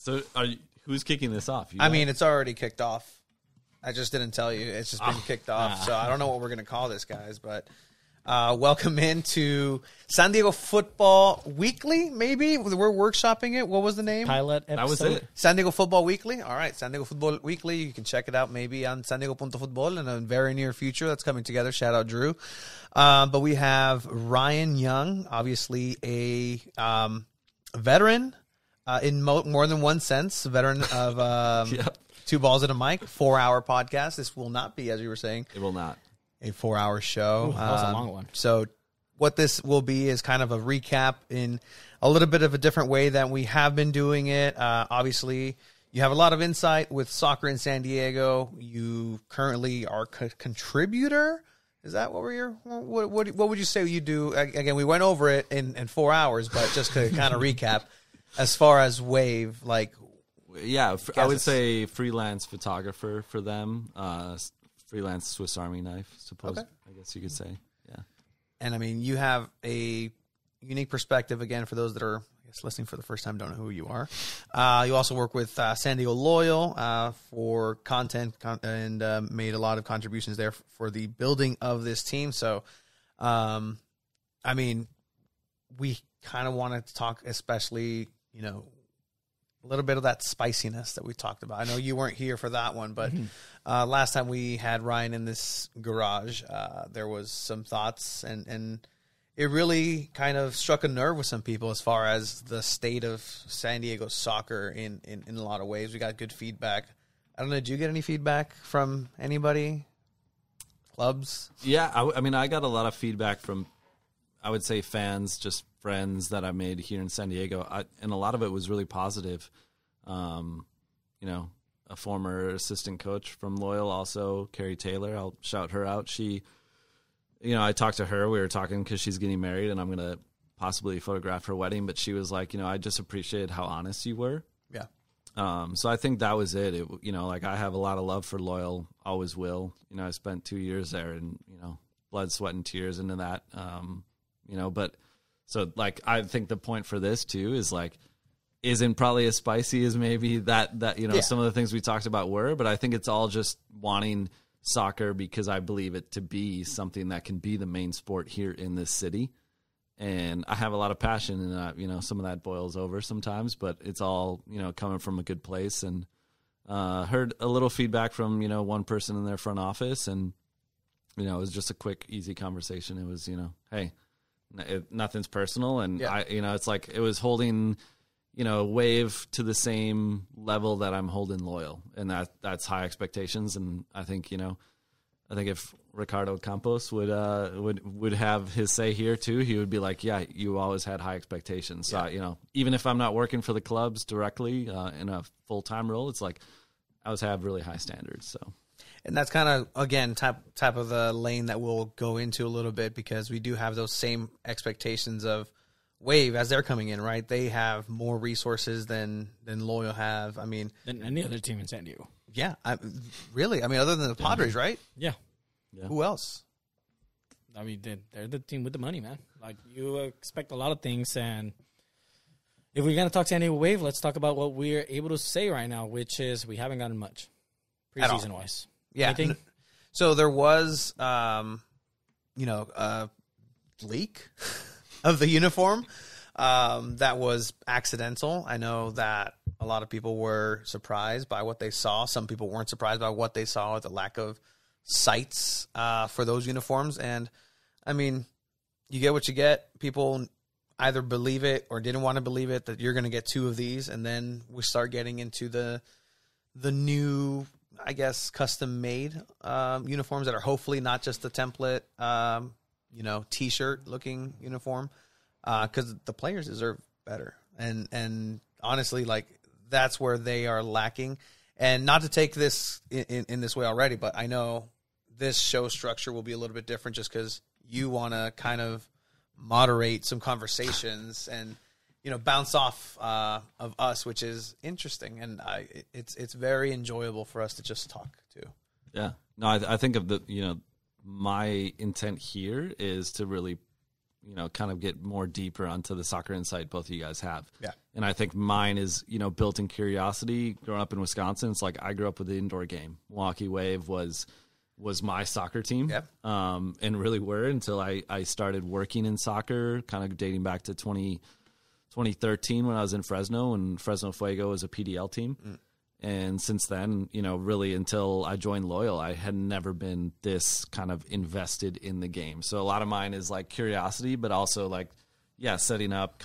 So who's kicking this off? I mean, it's already kicked off. I just didn't tell you. It's just been kicked off. So I don't know what we're going to call this, guys. But welcome into San Diego Football Weekly, maybe? We're workshopping it. What was the name? Pilot episode. That was it. San Diego Football Weekly. All right, San Diego Football Weekly. You can check it out maybe on San Diego.Futbol in a very near future. That's coming together. Shout out, Drew. But we have Ryan Young, obviously a veteran in more than one sense, a veteran of Yep. Two Balls and a Mic, 4-hour podcast. This will not be, as you were saying, It will not. a 4-hour show. Ooh, that was a long one. So what this will be is kind of a recap in a little bit of a different way than we have been doing it. Obviously, you have a lot of insight with soccer in San Diego. You currently are a contributor. Is that what what would you say you do? Again, we went over it in 4 hours, but just to kind of recap, as far as Wave, like, Yeah, I would say freelance photographer for them. Freelance Swiss Army knife, suppose. Okay. I guess you could say. Yeah. and I mean, you have a unique perspective. Again, for those that are, I guess, listening for the first time, don't know who you are. You also work with San Diego Loyal for content and made a lot of contributions there for the building of this team. So, I mean, we kind of wanted to talk, especially, you know, a little bit of that spiciness that we talked about. I know you weren't here for that one, but last time we had Ryan in this garage, there was some thoughts, and it really kind of struck a nerve with some people as far as the state of San Diego soccer in a lot of ways. We got good feedback. I don't know, did you get any feedback from anybody? Clubs? Yeah, I mean, I got a lot of feedback from, I would say, fans, just friends that I made here in San Diego, and a lot of it was really positive. You know, a former assistant coach from Loyal, also Carrie Taylor, I'll shout her out. She, you know, I talked to her. We were talking because she's getting married, and I'm going to possibly photograph her wedding. But she was like, you know, I just appreciated how honest you were. Yeah. So I think that was it. You know, like, I have a lot of love for Loyal, always will. You know, I spent 2 years there, and, you know, blood, sweat, and tears into that. You know, but so, like, I think the point for this too is, like, isn't probably as spicy as maybe that you know, some of the things we talked about were, but I think it's all just wanting soccer because I believe it to be something that can be the main sport here in this city. And I have a lot of passion, and you know, some of that boils over sometimes, but it's all, you know, coming from a good place. And heard a little feedback from, you know, one person in their front office, and, you know, it was just a quick, easy conversation. It was, you know, hey, nothing's personal, and you know, it's like it was holding, you know, Wave to the same level that I'm holding Loyal, and that's high expectations. And I think, you know, if Ricardo Campos would have his say here too, he would be like, yeah, you always had high expectations. So, you know, even if I'm not working for the clubs directly in a full-time role, it's like I always have really high standards. So. And that's kind of, again, type of the lane that we'll go into a little bit, because we do have those same expectations of Wave as they're coming in, right? They have more resources than Loyal have. I mean, than any other team in San Diego. Yeah, really. I mean, other than the Padres, right? Yeah. Who else? I mean, they're the team with the money, man. Like, you expect a lot of things, and if we're going to talk San Diego Wave, let's talk about what we're able to say right now, which is we haven't gotten much preseason-wise. Yeah. So there was, you know, a leak of the uniform that was accidental. I know that a lot of people were surprised by what they saw. Some people weren't surprised by what they saw, the lack of sights for those uniforms. And, I mean, you get what you get. People either believe it or didn't want to believe it, that you're going to get two of these. And then we start getting into the new, I guess, custom-made uniforms that are hopefully not just the template, you know, T-shirt-looking uniform, because the players deserve better. And honestly, like, that's where they are lacking. And not to take this in this way already, but I know this show structure will be a little bit different just because you want to kind of moderate some conversations and, you know, bounce off of us, which is interesting. And it's very enjoyable for us to just talk too. Yeah. No, I think of the, you know, my intent here is to really, kind of get more deeper onto the soccer insight both of you guys have. Yeah. And I think mine is, built in curiosity. Growing up in Wisconsin, it's like I grew up with the indoor game. Milwaukee Wave was my soccer team. Yep. And really were until I started working in soccer, kind of dating back to 2013 when I was in Fresno, and Fresno Fuego was a PDL team. And since then, really until I joined Loyal, I had never been this kind of invested in the game. So a lot of mine is like curiosity, but also like, setting up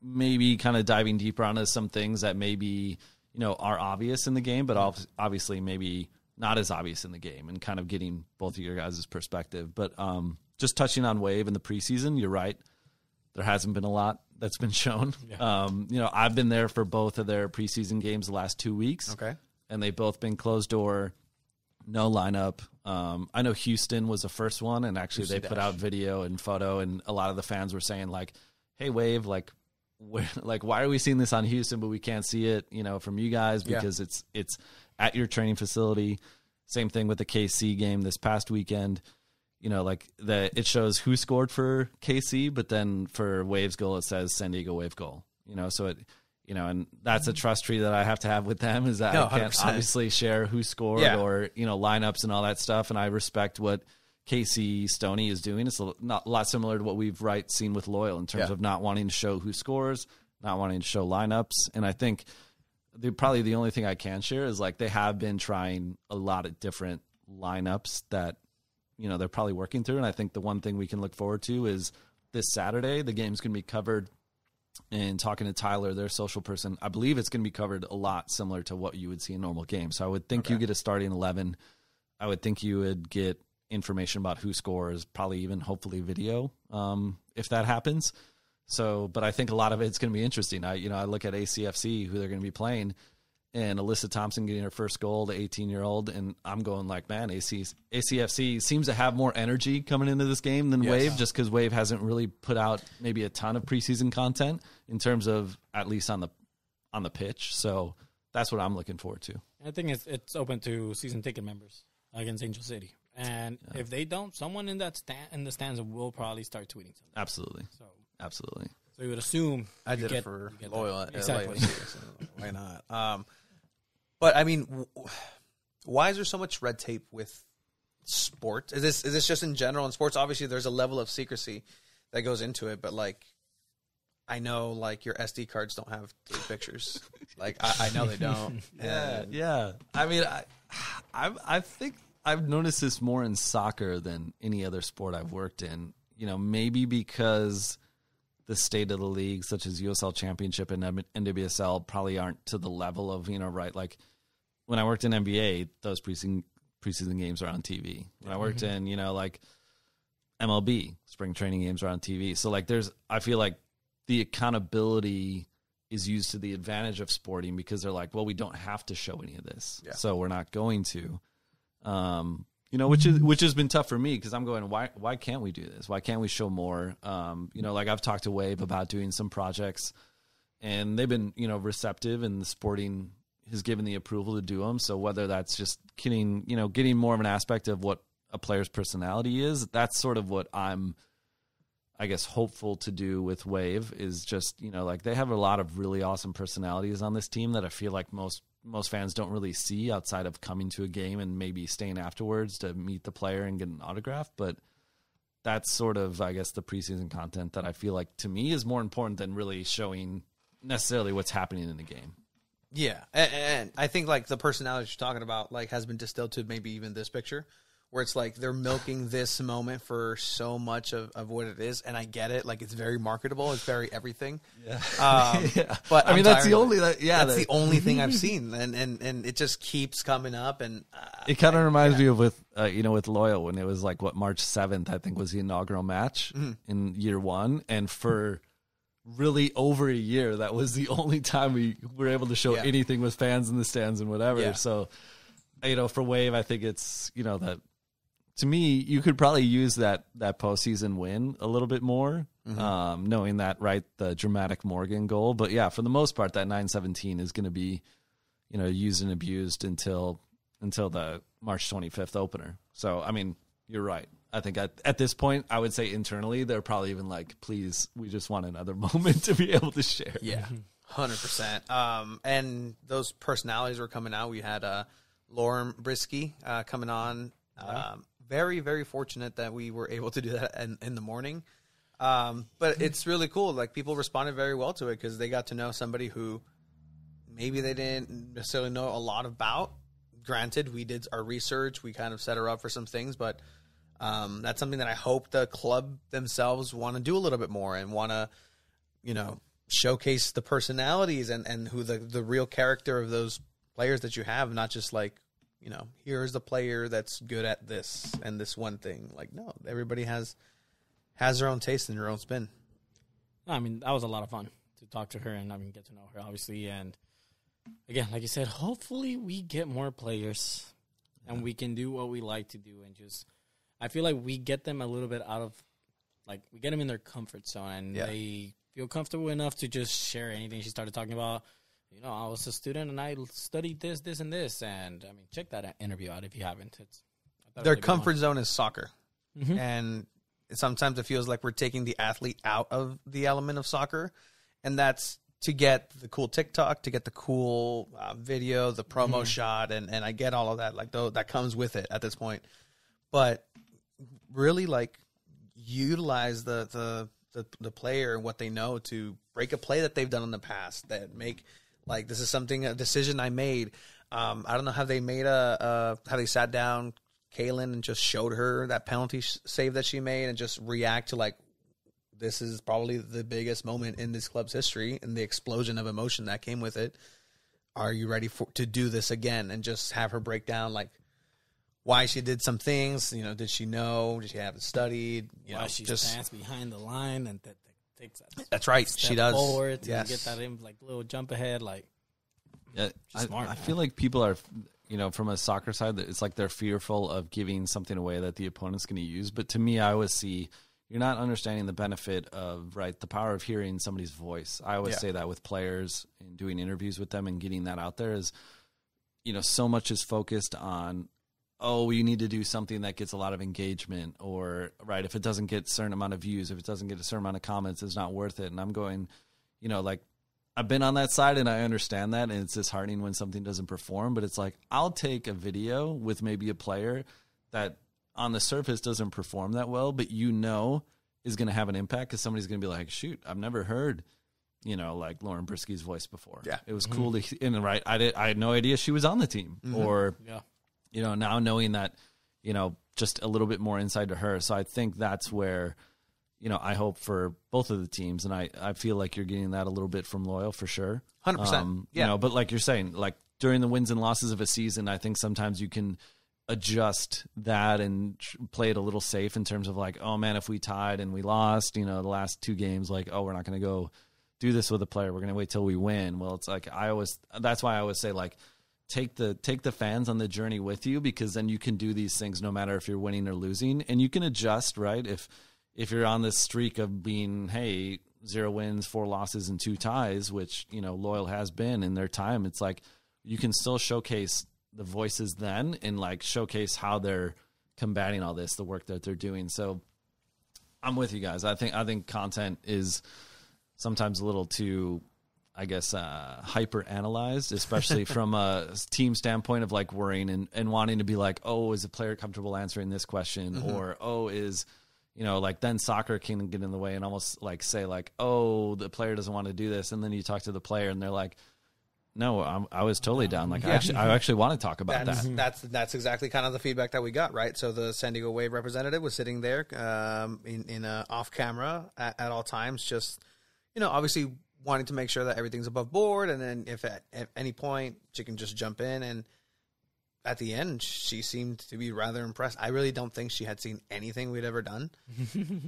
maybe diving deeper onto some things that maybe, are obvious in the game, but obviously maybe not as obvious in the game, and kind of getting both of your guys' perspective. But just touching on Wave in the preseason, you're right. There hasn't been a lot that's been shown. Yeah. I've been there for both of their preseason games the last 2 weeks. Okay. And they've both been closed door, no lineup. I know Houston was the first one, and actually they put out video and photo, and a lot of the fans were saying like, "Hey, Wave, why are we seeing this on Houston, but we can't see it, from you guys because it's at your training facility." Same thing with the KC game this past weekend. It shows who scored for KC, but then for Wave's goal, it says San Diego Wave goal. So it, and that's a trust tree that I have to have with them, is that I can't 100%. Obviously share who scored or, lineups and all that stuff. And I respect what KC Stoney is doing. It's a lot similar to what we've seen with Loyal in terms of not wanting to show who scores, not wanting to show lineups. And I think probably the only thing I can share is like they have been trying a lot of different lineups that, they're probably working through. And I think the one thing we can look forward to is this Saturday, the game's going to be covered, and talking to Tyler, their social person, I believe it's going to be covered a lot similar to what you would see in a normal game. So I would think you get a starting 11. I would think you would get information about who scores, probably even hopefully video, if that happens. So, but I think a lot of it's going to be interesting. I look at ACFC, who they're going to be playing, and Alyssa Thompson getting her first goal, the 18-year-old, and I'm going like, man, ACFC seems to have more energy coming into this game than Wave, just because Wave hasn't really put out maybe a ton of preseason content in terms of at least on the pitch. So that's what I'm looking forward to. I think it's open to season ticket members against Angel City, and if they don't, someone in the stands will probably start tweeting something. Absolutely. So absolutely. So you would assume I did it for Loyal. Exactly. So why not? But I mean, why is there so much red tape with sports? Is this just in general in sports? Obviously, there's a level of secrecy that goes into it, but like, I know like your SD cards don't have 8 pictures. Like I know they don't. Yeah. I mean, I think I've noticed this more in soccer than any other sport I've worked in. Maybe because the state of the league, such as USL Championship and NWSL, probably aren't to the level of, like when I worked in NBA, those preseason games are on TV. When I worked in, like MLB, spring training games are on TV. So like I feel like the accountability is used to the advantage of sporting, because they're like, well, we don't have to show any of this. Yeah. So we're not going to. Which has been tough for me, because I'm going, why can't we do this? Why can't we show more? Like I've talked to Wave about doing some projects, and they've been, receptive, and the sporting has given the approval to do them. So whether that's just getting more of an aspect of what a player's personality is, that's sort of what I'm, I guess, hopeful to do with Wave, is just, like they have a lot of really awesome personalities on this team that I feel like most fans don't really see outside of coming to a game and maybe staying afterwards to meet the player and get an autograph. But that's sort of, I guess, the preseason content that I feel like to me is more important than really showing necessarily what's happening in the game. Yeah. And I think like the personality you're talking about like has been distilled to maybe even this picture, where it's like they're milking this moment for so much of what it is. And I get it. Like, it's very marketable. It's very everything. Yeah. But I mean, that's the only, that's the only thing I've seen. And it just keeps coming up. And it kind of reminds me of with Loyal, when it was like March 7th, I think was the inaugural match in year 1. And for really over a year, that was the only time we were able to show anything with fans in the stands and whatever. Yeah. So, for Wave, I think it's, that, to me, you could probably use that postseason win a little bit more, knowing that, the dramatic Morgan goal. But yeah, for the most part, that 9-17 is going to be, used and abused until the March 25th opener. So, I mean, you're right. I think at this point, I would say internally, they're probably even like, please, we just want another moment to be able to share. Yeah, 100%. And those personalities were coming out. We had Lauren Brisky coming on. Very, very fortunate that we were able to do that in the morning. But it's really cool. Like, people responded very well to it because they got to know somebody who maybe they didn't necessarily know a lot about. Granted, we did our research. We kind of set her up for some things, but that's something that I hope the club themselves want to do a little bit more and want to, showcase the personalities and who the real character of those players that you have, not just like, here's the player that's good at this and this one thing. Like, no, everybody has their own taste and their own spin. I mean, that was a lot of fun to talk to her and get to know her, obviously. And again, like you said, hopefully we get more players and we can do what we like to do. And just, I feel like we get them a little bit out of, like, we get them in their comfort zone and they feel comfortable enough to just share anything. She started talking about, I was a student and I studied this, this, and this. And, I mean, check that interview out if you haven't. Their comfort zone is soccer. Mm-hmm. And sometimes it feels like we're taking the athlete out of the element of soccer. And that's to get the cool TikTok, to get the cool video, the promo shot. And I get all of that. Like, though, that comes with it at this point. But really, like, utilize the player and what they know to break a play that they've done in the past that make, like, this is a decision I made. I don't know how they made how they sat down Kaylin and just showed her that penalty save that she made and just react to, like, this is probably the biggest moment in this club's history and the explosion of emotion that came with it. Are you ready to do this again? And just have her break down, like, why she did some things. Did she know? Did she have it studied? Why she just stands behind the line and that takes that. That's right. She does forward to get that in, like, little jump ahead. Like, yeah, I feel like people are, from a soccer side, it's like they're fearful of giving something away that the opponent's going to use. But to me, I always see you're not understanding the benefit of, the power of hearing somebody's voice. I always say that with players and doing interviews with them and getting that out there is, so much is focused on, oh, you need to do something that gets a lot of engagement, or, if it doesn't get a certain amount of views, if it doesn't get a certain amount of comments, it's not worth it. And I'm going, I've been on that side and I understand that, and it's disheartening when something doesn't perform, but it's like, I'll take a video with maybe a player that on the surface doesn't perform that well, but is going to have an impact because somebody's going to be like, shoot, I've never heard, like Lauren Brisky's voice before. Yeah. It was cool to, I had no idea she was on the team or, now knowing that, just a little bit more insight to her. So I think that's where, I hope for both of the teams, and I feel like you're getting that a little bit from Loyal for sure. 100%. But like you're saying, like during the wins and losses of a season, I think sometimes you can adjust that and play it a little safe in terms of like, oh man, if we tied and we lost, the last two games, like, oh, we're not going to go do this with a player. We're going to wait till we win. Well, it's like, that's why I always say, like, take the fans on the journey with you, because then you can do these things no matter if you're winning or losing, and you can adjust, right? If you're on this streak of being, hey, 0 wins, 4 losses, and 2 ties, which, Loyal has been in their time, it's like you can still showcase the voices then and like showcase how they're combating all this, the work that they're doing. So I'm with you guys. I think content is sometimes a little too, I guess, hyper analyzed, especially from a team standpoint of like worrying and wanting to be like, oh, is a player comfortable answering this question? Or, oh, is, like then soccer can get in the way and almost like say like, oh, the player doesn't want to do this. And then you talk to the player and they're like, no, I was totally down. Like, I actually want to talk about that. That's exactly kind of the feedback that we got, right? So the San Diego Wave representative was sitting there in off camera at all times, just, obviously wanting to make sure that everything's above board. And then if at any point she can just jump in. And at the end, she seemed to be rather impressed. I really don't think she had seen anything we'd ever done.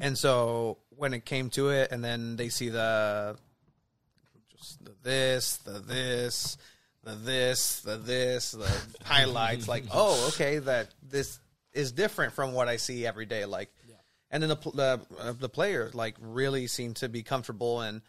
And so when it came to it, and then they see the highlights, like, oh, okay, that this is different from what I see every day. Like, and then the player like really seemed to be comfortable, and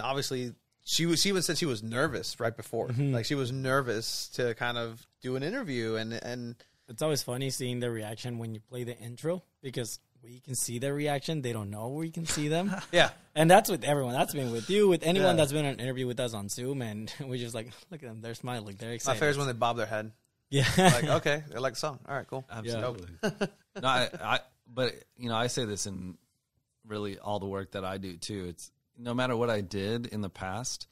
obviously she even said she was nervous right before, like she was nervous to kind of do an interview, and It's always funny seeing the reaction when you play the intro because we can see their reaction. They don't know we can see them. Yeah. And that's with everyone. That's been with you, with anyone that's been on an interview with us on Zoom. And we're just like, look at them. They're smiling. They're My excited. favorite is when they bob their head. Yeah. Like, okay, they like the song. All right, cool. Absolutely. No, but I say this in really all the work that I do too. It's no matter what I did in the past,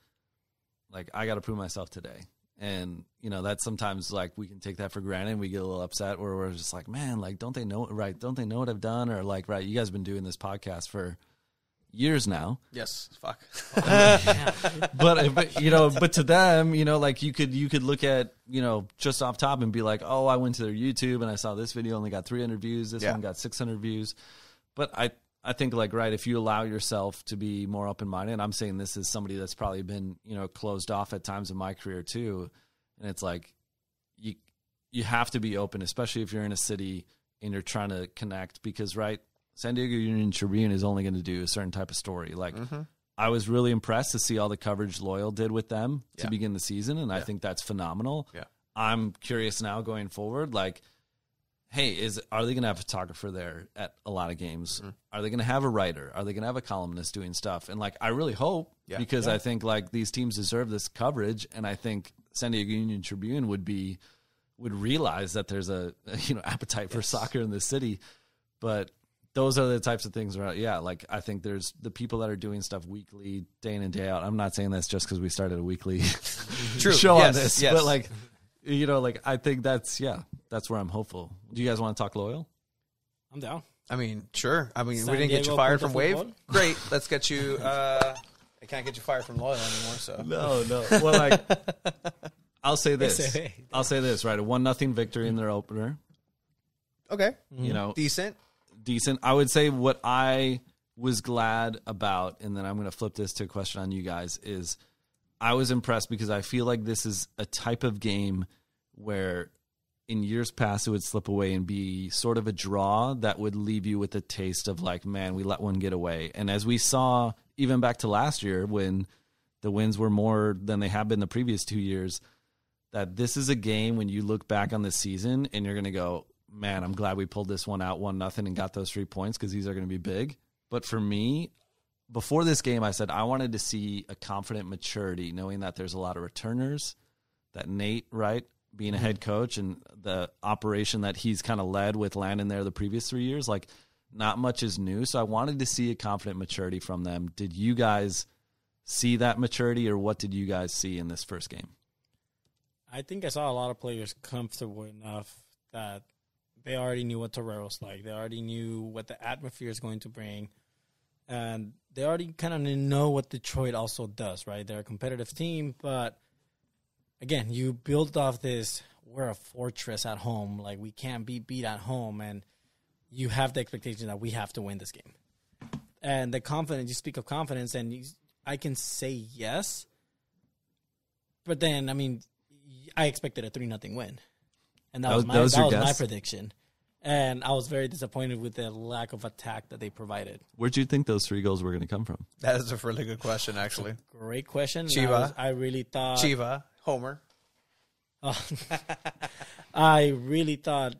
like I got to prove myself today. And, that's sometimes like we can take that for granted and we get a little upset where we're just like, man, like, don't they know it right? Don't they know what I've done? Or like, right, you guys have been doing this podcast for years now. Yes, fuck. But to them, like you could look at, just off top and be like, oh, I went to their YouTube and I saw this video only got 300 views. This one got 600 views. But I think like, right, if you allow yourself to be more open-minded, and I'm saying this as somebody that's probably been, closed off at times in my career too. And it's like, you have to be open, especially if you're in a city and you're trying to connect because, right, San Diego Union Tribune is only going to do a certain type of story. Like, I was really impressed to see all the coverage Loyal did with them to begin the season, and I think that's phenomenal. Yeah. I'm curious now going forward, like, hey, are they going to have a photographer there at a lot of games? Are they going to have a writer? Are they going to have a columnist doing stuff? And, like, I really hope because I think, like, these teams deserve this coverage, and I think San Diego Union Tribune would realize that there's a appetite for soccer in this city. But those are the types of things where, like, I think there's the people that are doing stuff weekly, day in and day out. I'm not saying that's just because we started a weekly show on this, but, like, like, I think that's where I'm hopeful. Do you guys want to talk Loyal? I'm down. I mean, sure. I mean, San we didn't get you Diego fired Punta from Wave. Futbol? Great. Let's get you. I can't get you fired from Loyal anymore. So No. Well, like, I'll say this. Right, a 1-0 victory in their opener. okay, Decent. decent. I would say what I was glad about, and then I'm going to flip this to a question on you guys, is I was impressed because I feel like this is a type of game where in years past it would slip away and be sort of a draw that would leave you with a taste of like, man, we let one get away. And as we saw even back to last year when the wins were more than they have been the previous 2 years, that this is a game when you look back on the season and you're going to go, man, I'm glad we pulled this one out 1-0 and got those 3 points because these are going to be big. But for me, before this game, I said I wanted to see a confident maturity, knowing that there's a lot of returners, that Nate, right, being a head coach and the operation that he's kind of led with Landon there the previous 3 years, like not much is new. So I wanted to see a confident maturity from them. Did you guys see that maturity, or what did you guys see in this first game? I think I saw a lot of players comfortable enough that they already knew what Torero's like. They already knew what the atmosphere is going to bring. And they already kind of know what Detroit also does, right? They're a competitive team, but again, you build off this, we're a fortress at home. Like, we can't be beat at home, and you have the expectation that we have to win this game. And the confidence, you speak of confidence, and I can say yes, but then, I mean, I expected a 3-0 win. And that was my prediction. And I was very disappointed with the lack of attack that they provided. Where'd you think those 3 goals were going to come from? That is a really good question, actually. Great question. Chiva. I really thought... Chiva. Homer. I really thought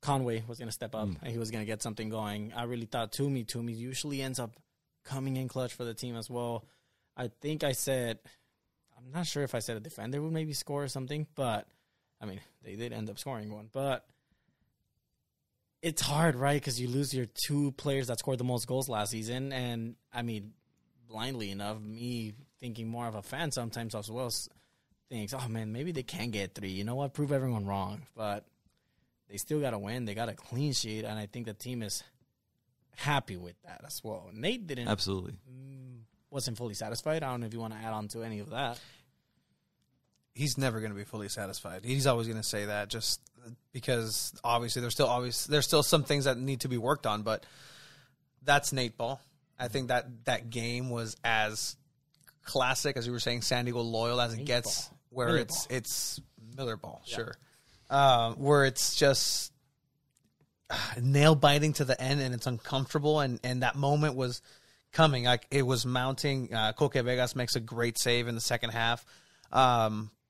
Conway was going to step up and he was going to get something going. I really thought Toomey usually ends up coming in clutch for the team as well. I think I said... I'm not sure if I said a defender would maybe score or something, but, I mean, they did end up scoring one. But it's hard, right, because you lose your 2 players that scored the most goals last season. And, I mean, blindly enough, me thinking more of a fan sometimes as well thinks, oh, man, maybe they can get 3. You know what? Prove everyone wrong. But they still got to win. They got a clean sheet, and I think the team is happy with that as well. Nate didn't. Absolutely. Wasn't fully satisfied. I don't know if you want to add on to any of that. He's never going to be fully satisfied. He's always going to say that just because obviously there's still some things that need to be worked on, but that's Nate Ball. I think that game was as classic, as you were saying, San Diego Loyal as it gets, where Miller it's Miller Ball, yeah. Sure. Where it's just nail biting to the end and it's uncomfortable, and that moment was coming. Like, it was mounting. Coque Vegas makes a great save in the second half.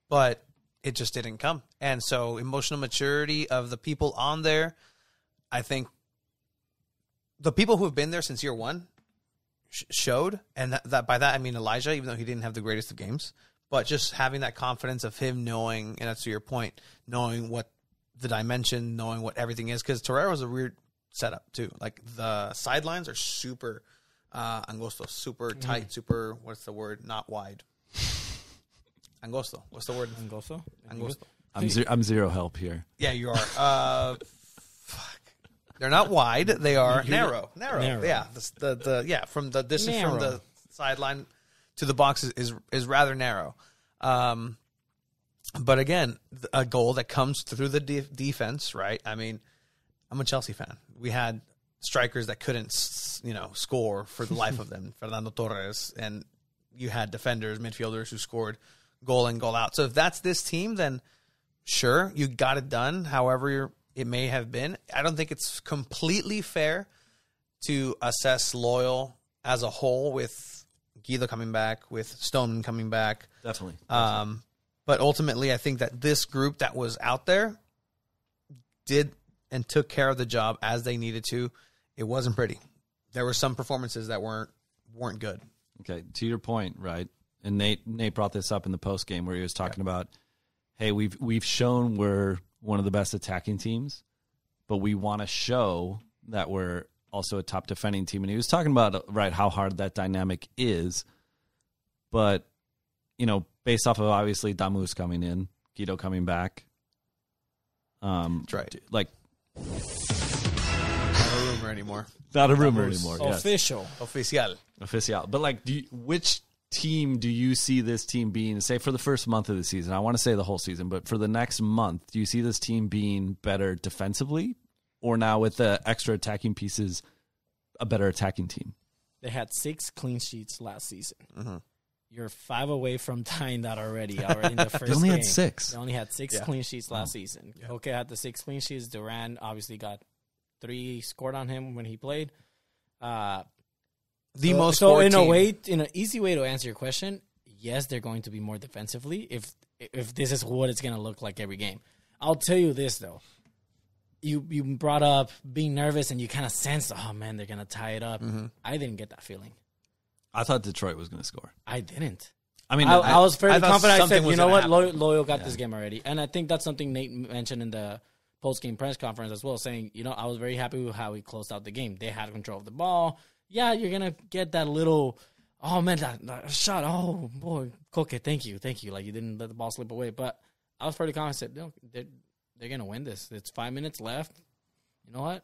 But it just didn't come. And so emotional maturity of the people on there, I think the people who have been there since year one showed, and that by that I mean Elijah, even though he didn't have the greatest of games, but just having that confidence of him knowing, and that's to your point, knowing what the dimension, knowing what everything is, because Torreira was a weird setup too. Like the sidelines are super angosto, super tight, super, what's the word? Not wide. Angosto. What's the word? Angosto? I'm zero help here. Yeah, you are. Fuck. They're not wide. They are narrow. Yeah. From the distance from the sideline to the box is rather narrow. But again, a goal that comes through the defense, right? I mean, I'm a Chelsea fan. We had strikers that couldn't, score for the life of them. Fernando Torres, and you had defenders, midfielders who scored goal in, goal out. So if that's this team, then sure, you got it done. However it may have been. I don't think it's completely fair to assess Loyal as a whole with Guido coming back, with Stoneman coming back. Definitely. But ultimately, I think that this group that was out there did and took care of the job as they needed to. It wasn't pretty. There were some performances that weren't good. Okay, to your point, right? And Nate brought this up in the post game where he was talking about, hey, we've shown we're one of the best attacking teams, but we want to show that we're also a top defending team. And he was talking about, right, how hard that dynamic is. But, based off of obviously Damus coming in, Guido coming back. That's right. Like, not a rumor anymore. Not a rumor anymore. Official. Oficial. But like, which team do you see this team being, say for the first month of the season? I want to say the whole season, but for the next month, do you see this team being better defensively, or now with the extra attacking pieces, a better attacking team? They had 6 clean sheets last season. Mm-hmm. You're 5 away from tying that already in the first They only game. had 6. They only had 6 clean sheets last season. Yeah. Okay, had the 6 clean sheets. Duran obviously got 3 scored on him when he played. In an easy way to answer your question, yes, they're going to be more defensively if this is what it's going to look like every game. I'll tell you this though. You brought up being nervous and you kind of sensed, oh man, they're going to tie it up. Mm-hmm. I didn't get that feeling. I thought Detroit was going to score. I didn't. I mean, I was fairly confident. I said, was you know what, happen. Loyal got this game already. And I think that's something Nate mentioned in the post-game press conference as well, saying, I was very happy with how he closed out the game. They had control of the ball. Yeah, you're going to get that little, oh, man, that shot. Oh, boy, Koke, thank you. Like, you didn't let the ball slip away. But I was pretty confident. No, they're going to win this. It's 5 minutes left. You know what?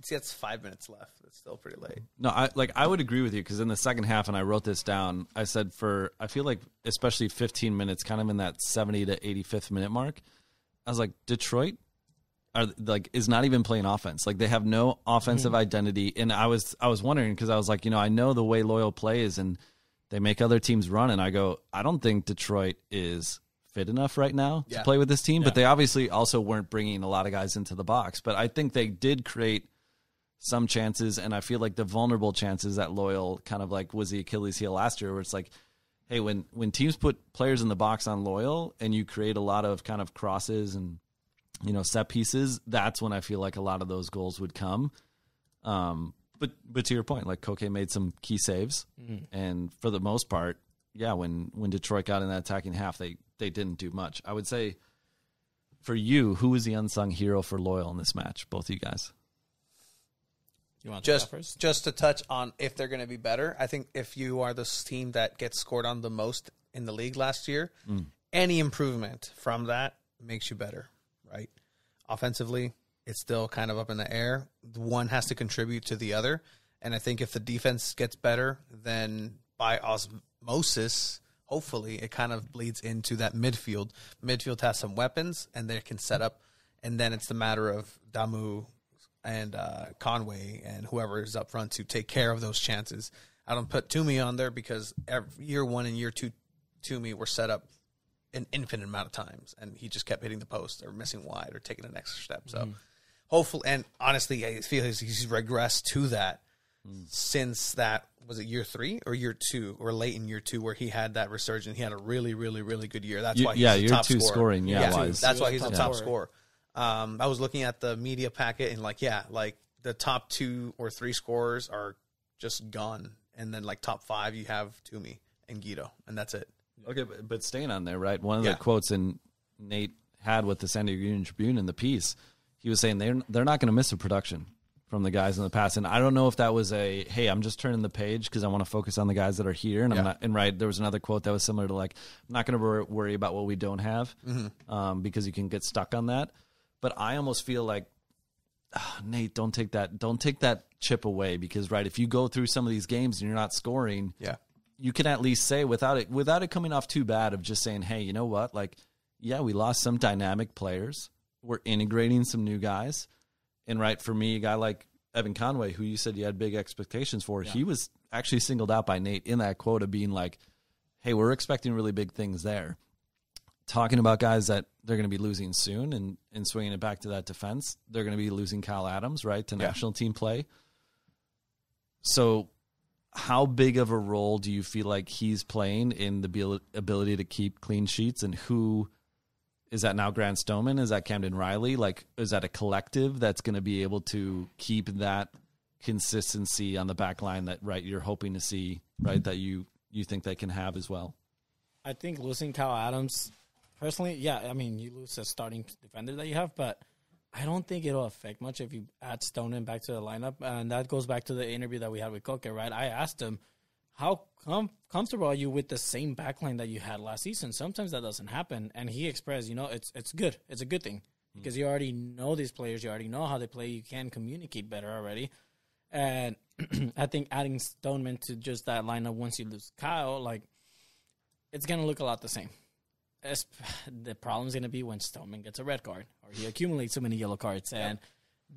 See, it's 5 minutes left. It's still pretty late. No, I would agree with you, because in the second half, and I wrote this down, I said I feel like especially 15 minutes, kind of in that 70 to 85th minute mark, I was like, Detroit is not even playing offense. Like, they have no offensive identity. And I was wondering, because I was like, I know the way Loyal plays and they make other teams run, and I go, I don't think Detroit is fit enough right now to play with this team. But they obviously also weren't bringing a lot of guys into the box. But I think they did create some chances, and I feel like the vulnerable chances that Loyal kind of like was the Achilles heel last year, where it's like, hey, when teams put players in the box on Loyal and you create a lot of kind of crosses and set pieces, that's when I feel like a lot of those goals would come. But to your point, like Koke made some key saves, and for the most part, when Detroit got in that attacking half, they didn't do much. I would say, for you, who was the unsung hero for Loyal in this match? Both of you guys. You want to take that first? Just to touch on if they're going to be better, I think if you are this team that gets scored on the most in the league last year, any improvement from that makes you better, right? Offensively, it's still kind of up in the air. One has to contribute to the other. And I think if the defense gets better, then by osmosis, hopefully it kind of bleeds into that midfield. Midfield has some weapons, and they can set up. And then it's the matter of Damu and Conway and whoever is up front to take care of those chances. I don't put Toomey on there because year 1 and year 2 Toomey were set up an infinite amount of times, and he just kept hitting the post or missing wide or taking an extra step. So hopefully, and honestly, I feel he's regressed to that. since that, was it year 3 or year 2 or late in year 2 where he had that resurgence. He had a really, really, really good year. That's why he's the year top 2 scorer. scoring. That's why he's the top scorer. scorer. I was looking at the media packet and the top 2 or 3 scorers are just gone. And then top 5, you have Toomey and Guido, and that's it. Okay, but staying on there, right? One of the quotes Nate had with the San Diego Union Tribune in the piece, he was saying they're not going to miss a production from the guys in the past. And I don't know if that was hey, I'm just turning the page because I want to focus on the guys that are here. And I'm not. And right, there was another quote that was similar to I'm not going to worry about what we don't have, because you can get stuck on that. But I almost feel like, Nate, don't take that chip away, because right, if you go through some of these games and you're not scoring, you can at least say without it coming off too bad of just saying, hey, you know what, we lost some dynamic players. We're integrating some new guys. And right, for me, a guy like Evan Conway, who you said you had big expectations for, he was actually singled out by Nate in that quote of being like, hey, we're expecting really big things there. Talking about guys that they're going to be losing soon and swinging it back to that defense. They're going to be losing Kyle Adams, right, to national team play. So how big of a role do you feel like he's playing in the ability to keep clean sheets, and who is that now? Grant Stoneman? Is that Camden Riley? Is that a collective that's going to be able to keep that consistency on the back line that, right, you're hoping to see, right, that you think they can have as well? I think losing Kyle Adams, personally, you lose a starting defender that you have, but I don't think it'll affect much if you add Stoneman back to the lineup. And that goes back to the interview that we had with Koke, right? I asked him, how comfortable are you with the same backline that you had last season? Sometimes that doesn't happen. And he expressed, it's good. It's a good thing because you already know these players. You already know how they play. You can communicate better already. And I think adding Stoneman to just that lineup once you lose Kyle, it's going to look a lot the same. The problem's going to be when Stoneman gets a red card or he accumulates so many yellow cards. And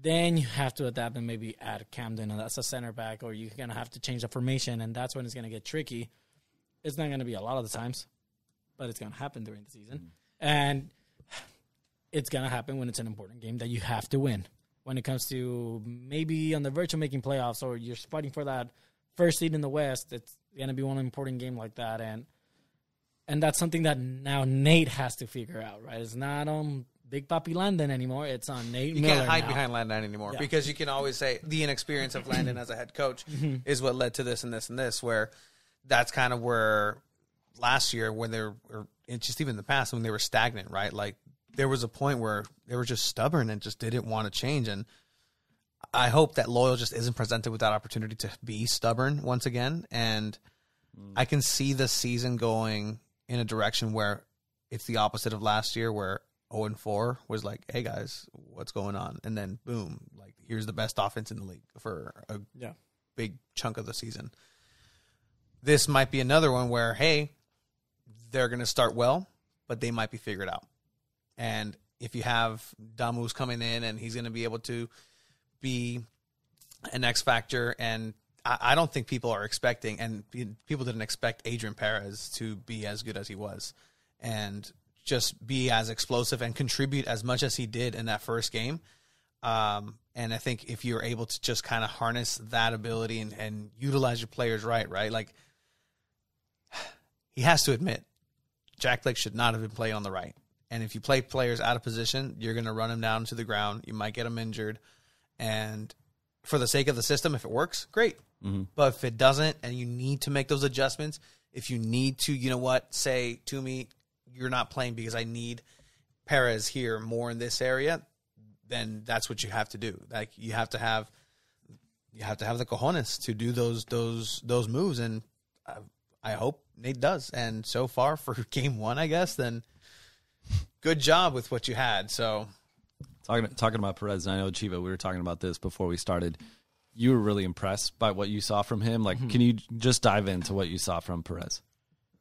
then you have to adapt and maybe add Camden, and that's a center back, or you're going to have to change the formation, and that's when it's going to get tricky. It's not going to be a lot of the times, but it's going to happen during the season. And it's going to happen when it's an important game that you have to win. When it comes to maybe on the verge of making playoffs, or you're fighting for that first seed in the West, it's going to be one important game like that. And that's something that now Nate has to figure out, right? It's not on Big Papi Landon anymore. It's on Nate Miller. You can't hide now. behind Landon anymore because you can always say the inexperience of Landon as a head coach is what led to this and this and this, where that's kind of where last year when just even in the past when they were stagnant, right? There was a point where they were just stubborn and just didn't want to change. And I hope that Loyal just isn't presented with that opportunity to be stubborn once again. And I can see the season going in a direction where it's the opposite of last year, where 0-4 was hey guys, what's going on? And then boom, here's the best offense in the league for a big chunk of the season. This might be another one where, hey, they're going to start well, but they might be figured out. And if you have Damu's coming in and he's going to be able to be an X factor, and I don't think people are expecting, and people didn't expect Adrian Perez to be as good as he was and just be as explosive and contribute as much as he did in that first game. And I think if you're able to just kind of harness that ability and utilize your players right, he has to admit, Jack Blake should not have been playing on the right. And if you play players out of position, you're going to run them down to the ground. You might get them injured. And for the sake of the system, if it works, great. Mm-hmm. But if it doesn't and you need to make those adjustments, if you need to, say to me, you're not playing because I need Perez here more in this area, then that's what you have to do. You have to have the cojones to do those moves. And I hope Nate does. And so far for game 1, I guess, then good job with what you had. So talking about Perez, and I know Chiva, we were talking about this before we started. You were really impressed by what you saw from him. Can you just dive into what you saw from Perez?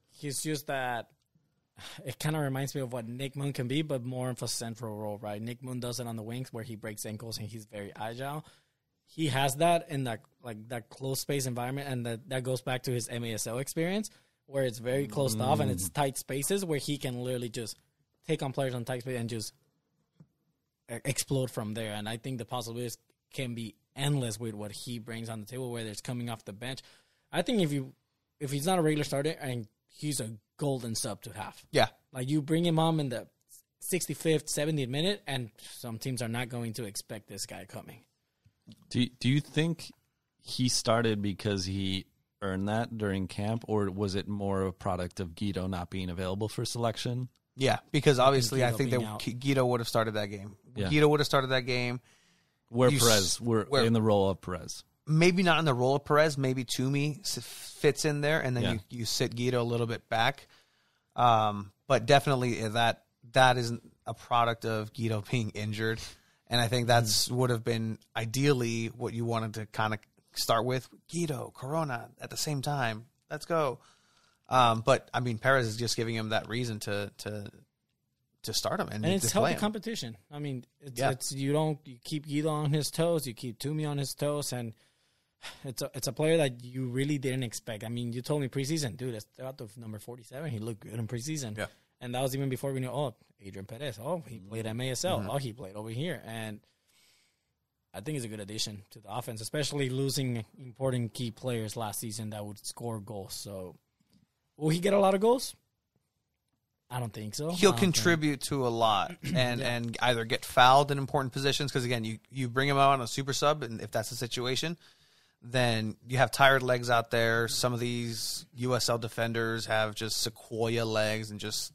He's just that. It kind of reminds me of what Nick Moon can be, but more of a central role, right? Nick Moon does it on the wings where he breaks ankles and he's very agile. He has that in that close space environment, and that goes back to his MASL experience where it's very closed off and it's tight spaces where he can literally just take on players on tight space and just explode from there. And I think the possibilities can be endless with what he brings on the table, whether it's coming off the bench. I think if he's not a regular starter, and he's a golden sub to have. Yeah. Like, you bring him on in the 65th, 70th minute, and some teams are not going to expect this guy coming. Do you think he started because he earned that during camp, or was it more a product of Guido not being available for selection? Yeah, because obviously I think being that out. Guido would have started that game. Yeah. Guido would have started that game. Where in the role of Perez. Maybe not in the role of Perez. Maybe Toomey fits in there, and then Yeah. you sit Guido a little bit back. But definitely that isn't a product of Guido being injured. And I think that's would have been ideally what you wanted to kind of start with. Guido, Corona at the same time. Let's go. But I mean, Perez is just giving him that reason to start him and it's to play healthy him. competition. I mean, it's you keep Guido on his toes, you keep Toomey on his toes, and it's a player that you really didn't expect. I mean, you told me preseason, dude, that's out of number 47. He looked good in preseason. Yeah. And that was even before we knew, Adrian Perez. He played at MASL. Mm-hmm. He played over here. And I think it's a good addition to the offense, especially losing important key players last season that would score goals. So, will he get a lot of goals? I don't think so. He'll contribute to a lot and either get fouled in important positions because, again, you bring him out on a super sub, and if that's the situation, then you have tired legs out there. Some of these USL defenders have just sequoia legs and just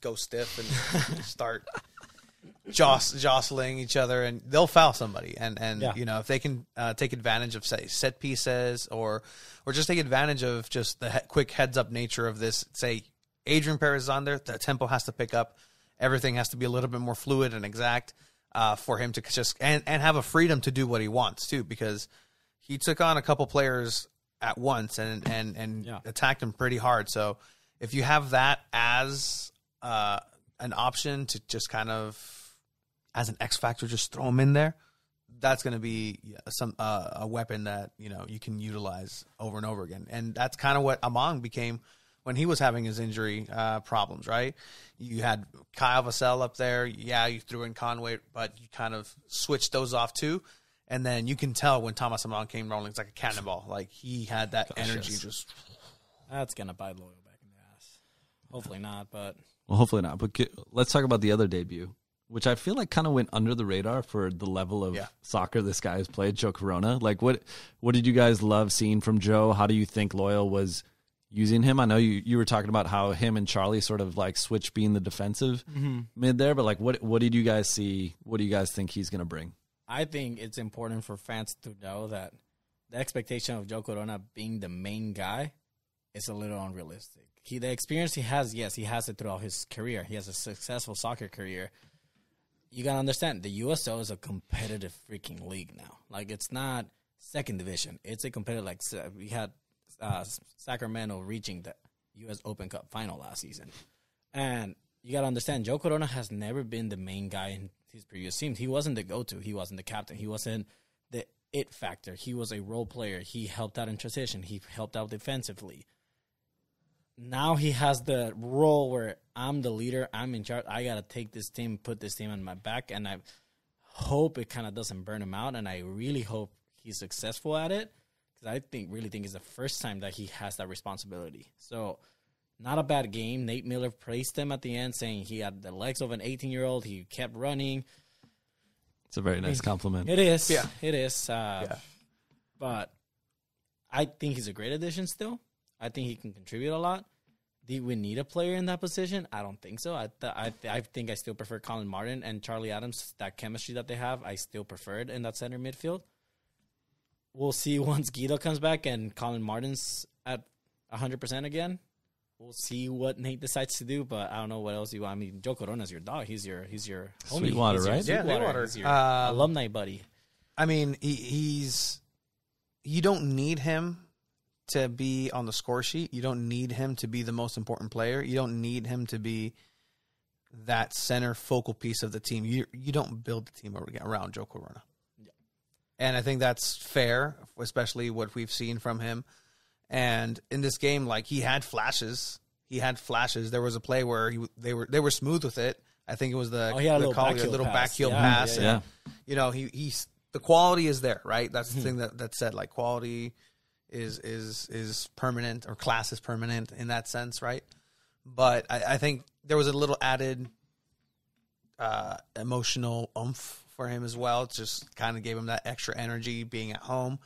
go stiff and start jostling each other, and they'll foul somebody. And if they can take advantage of, say, set pieces or just take advantage of just the quick heads-up nature of this, say, Adrian Perez is on there, the tempo has to pick up. Everything has to be a little bit more fluid and exact for him to just and have a freedom to do what he wants, too, because he took on a couple players at once and attacked them pretty hard. So if you have that as an option to just kind of, as an X factor, just throw him in there, that's going to be a weapon that you can utilize over and over again. And that's kind of what Among became when he was having his injury problems, right? You had Kyle Vassell up there. Yeah, you threw in Conway, but you kind of switched those off too. And then you can tell when Thomas Amon came rolling, it's like a cannonball. Like, he had that energy just... That's going to bite Loyal back in the ass. Hopefully not, but... Well, hopefully not. But let's talk about the other debut, which I feel like kind of went under the radar for the level of soccer this guy has played, Joe Corona. Like, what did you guys love seeing from Joe? How do you think Loyal was using him? I know you were talking about how him and Charlie sort of like switch being the defensive mid there, but like what did you guys see? What do you guys think he's going to bring? I think it's important for fans to know that the expectation of Joe Corona being the main guy is a little unrealistic. The experience he has, yes, he has it throughout his career. He has a successful soccer career. You got to understand, the USL is a competitive freaking league now. Like, it's not second division. It's a competitive, like, we had Sacramento reaching the U.S. Open Cup final last season. And you got to understand, Joe Corona has never been the main guy in his previous teams. He wasn't the go-to. He wasn't the captain. He wasn't the it factor. He was a role player. He helped out in transition. He helped out defensively. Now he has the role where I'm the leader. I'm in charge. I got to take this team, put this team on my back, and I hope it kind of doesn't burn him out, and I really hope he's successful at it, because I really think it's the first time that he has that responsibility. So, not a bad game. Nate Miller praised him at the end, saying he had the legs of an 18-year-old. He kept running. It's a very nice compliment. It is. Yeah. It is. But I think he's a great addition still. I think he can contribute a lot. Do we need a player in that position? I don't think so. I think I still prefer Colin Martin and Charlie Adams. That chemistry that they have, I still prefer it in that center midfield. We'll see once Guido comes back and Colin Martin's at 100% again. We'll see what Nate decides to do, but I don't know what else you want. I mean, Joe Corona's your dog. He's your homie. Sweetwater, right? Yeah, Sweetwater. He's your alumni buddy. I mean, he's... You don't need him to be on the score sheet. You don't need him to be the most important player. You don't need him to be that center focal piece of the team. You don't build the team around Joe Corona. Yeah. And I think that's fair, especially what we've seen from him. And in this game, like, he had flashes. There was a play where they were smooth with it. I think it was the little back heel pass. Yeah. And, he the quality is there, right? That's the thing that's said. Like quality is permanent, or class is permanent in that sense, right? But I think there was a little added emotional oomph for him as well. It just kind of gave him that extra energy being at home,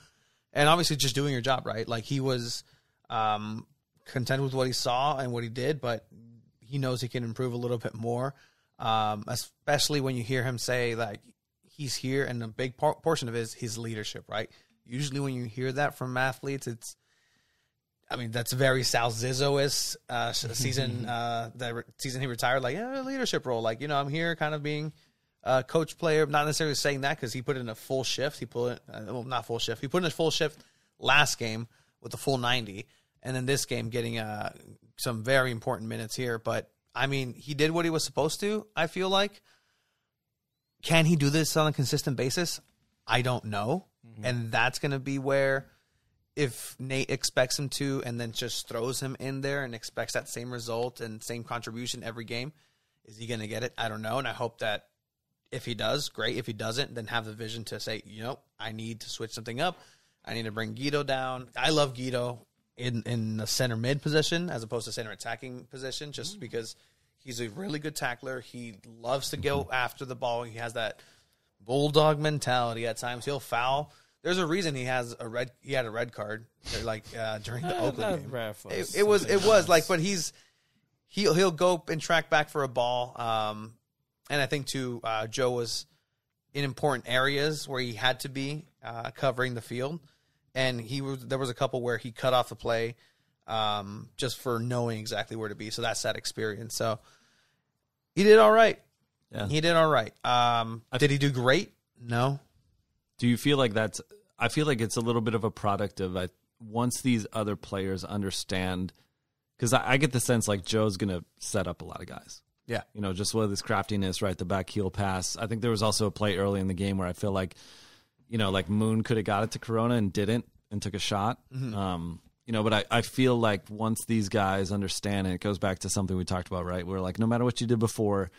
and obviously just doing your job, right? Like he was content with what he saw and what he did, but he knows he can improve a little bit more, especially when you hear him say like he's here, and a big portion of it is his leadership, right? Usually when you hear that from athletes, that's very Sal Zizzo-ish season. That season he retired, like leadership role. Like I'm here, kind of being a coach player. Not necessarily saying that because he put in a full shift. He put not full shift. He put in a full shift last game with a full 90, and then this game getting some very important minutes here. But he did what he was supposed to. I feel like. Can he do this on a consistent basis? I don't know, and that's going to be where. If Nate expects him to and then just throws him in there and expects that same result and same contribution every game, is he going to get it? I don't know. And I hope that if he does, great. If he doesn't, then have the vision to say, I need to switch something up. I need to bring Guido down. I love Guido in the center mid position as opposed to center attacking position just because he's a really good tackler. He loves to go after the ball. He has that bulldog mentality at times. He'll foul. There's a reason he had a red card during the Oakland game. It was but he'll go and track back for a ball. And I think too, Joe was in important areas where he had to be covering the field, and there was a couple where he cut off the play just for knowing exactly where to be. So that's that experience. So he did all right. Yeah. He did all right. Did he do great? No. Do you feel like I feel like it's a little bit of a product of once these other players understand, because I get the sense like Joe's going to set up a lot of guys. Yeah. Just with his craftiness, right? The back heel pass. I think there was also a play early in the game where I feel like, like Moon could have got it to Corona and didn't and took a shot. Mm-hmm. But I feel like once these guys understand, and it goes back to something we talked about, right? We're like, no matter what you did before,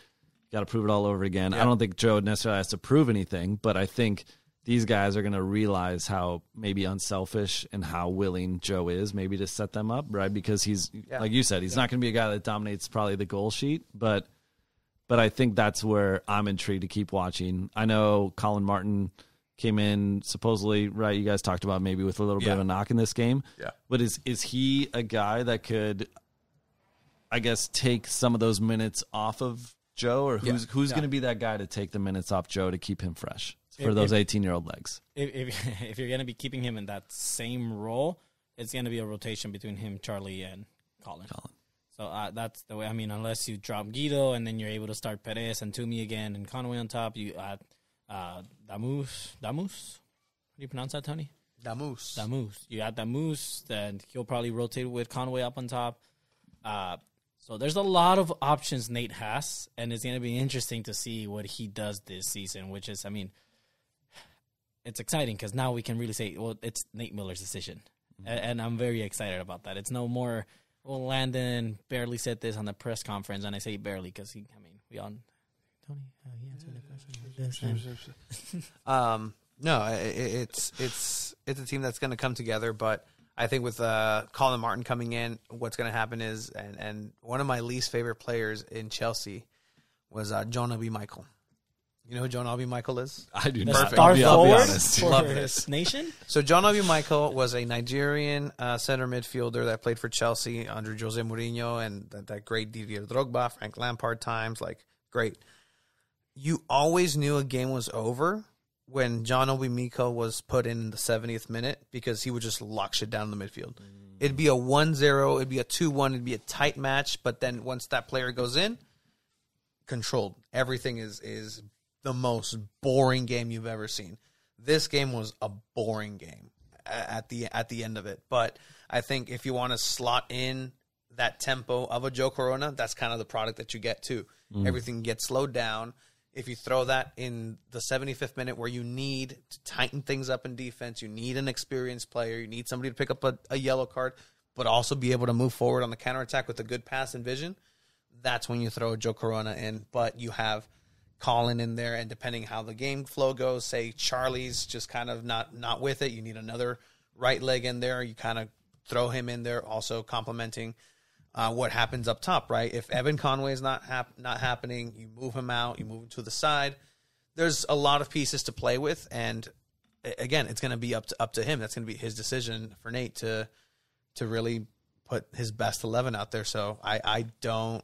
you got to prove it all over again. Yeah. I don't think Joe necessarily has to prove anything, but I think these guys are going to realize how maybe unselfish and how willing Joe is maybe to set them up, right? Because he's, like you said, he's not going to be a guy that dominates probably the goal sheet, but I think that's where I'm intrigued to keep watching. I know Colin Martin came in supposedly, right? You guys talked about maybe with a little bit of a knock in this game. Yeah. But is he a guy that could, I guess, take some of those minutes off of Joe, or who's going to be that guy to take the minutes off Joe to keep him fresh? For those 18-year-old legs. If you're going to be keeping him in that same role, it's going to be a rotation between him, Charlie, and Colin. So that's the way. Unless you drop Guido and then you're able to start Perez and Toomey again and Conway on top, you add Damus. How do you pronounce that, Tony? Damus. You add Damus, then he'll probably rotate with Conway up on top. So there's a lot of options Nate has, and it's going to be interesting to see what he does this season, which is, it's exciting because now we can really say, well, it's Nate Miller's decision. Mm-hmm. And I'm very excited about that. It's no more, well, Landon barely said this on the press conference, and I say barely because we on Tony, he answered the question. No, it's a team that's going to come together, but I think with Colin Martin coming in, what's going to happen is, and one of my least favorite players in Chelsea was John Obi Michael. You know who John Obi Michael is? I do. Perfect. Star forward for Love this nation. So John Obi Michael was a Nigerian center midfielder that played for Chelsea under Jose Mourinho and that great Didier Drogba, Frank Lampard times. Like, great. You always knew a game was over when John Obi Mikel was put in the 70th minute because he would just lock shit down in the midfield. It'd be a 1-0, it'd be a 2-1, it'd be a tight match, but then once that player goes in, controlled. Everything is the most boring game you've ever seen. This game was a boring game at the end of it. But I think if you want to slot in that tempo of a Joe Corona, that's kind of the product that you get too. Everything gets slowed down. If you throw that in the 75th minute where you need to tighten things up in defense, you need an experienced player, you need somebody to pick up a yellow card, but also be able to move forward on the counterattack with a good pass and vision, that's when you throw Joe Corona in. But you have Colin in there, and depending how the game flow goes, say Charlie's just kind of not with it, you need another right leg in there. You kind of throw him in there, also complementing what happens up top, right? If Evan Conway's not happening, you move him out, you move him to the side. There's a lot of pieces to play with, and again, it's going to be up to him. That's going to be his decision for Nate to really put his best 11 out there. So I don't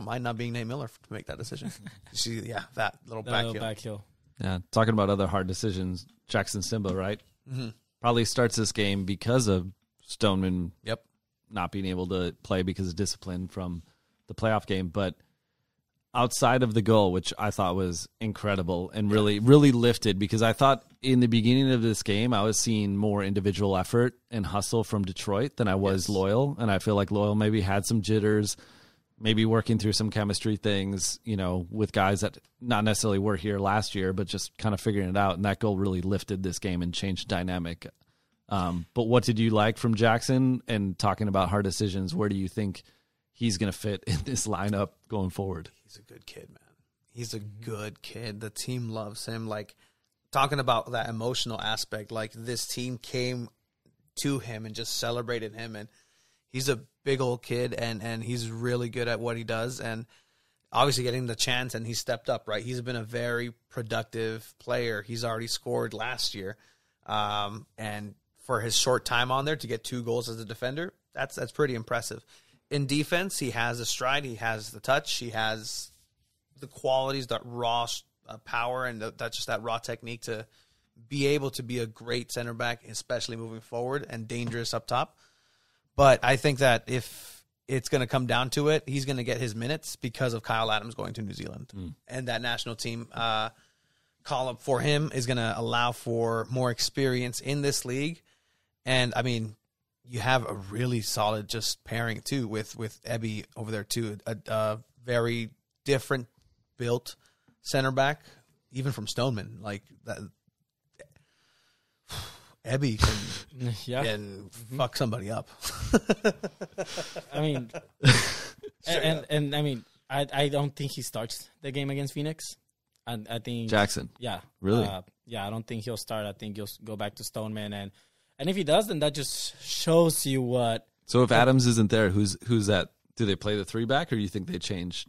mind not being Nate Miller to make that decision. See, that little back heel. Yeah, talking about other hard decisions, Jackson Simba, right? Mm-hmm. Probably starts this game because of Stoneman Yep. not being able to play because of discipline from the playoff game. But outside of the goal, which I thought was incredible and really, really lifted, because I thought in the beginning of this game, I was seeing more individual effort and hustle from Detroit than I was Loyal. And I feel like Loyal maybe had some jitters, maybe working through some chemistry things, with guys that not necessarily were here last year, but just kind of figuring it out. And that goal really lifted this game and changed dynamic. But what did you like from Jackson? And talking about hard decisions, where do you think he's going to fit in this lineup going forward? He's a good kid, man. He's a good kid. The team loves him. Like, talking about that emotional aspect, like this team came to him and just celebrated him. And he's a big old kid, and he's really good at what he does. And obviously getting the chance, and he stepped up, right? He's been a very productive player. He's already scored last year. And for his short time on there to get 2 goals as a defender, that's pretty impressive. In defense, he has the stride, he has the touch, he has the qualities, that raw power, and that raw technique to be able to be a great center back, especially moving forward, and dangerous up top. But I think that if it's going to come down to it, he's going to get his minutes because of Kyle Adams going to New Zealand. And that national team call-up for him is going to allow for more experience in this league. And, I mean, you have a really solid just pairing, too, with Ebby over there, too. A very different built center back, even from Stoneman. Like, that, Ebby can fuck somebody up. I mean, and I mean, I don't think he starts the game against Phoenix. I think Jackson. Yeah. Really? I don't think he'll start. I think he'll go back to Stoneman, and if he does, then that just shows you what. So if Adams isn't there, who's that? Do they play the 3-back, or do you think they change?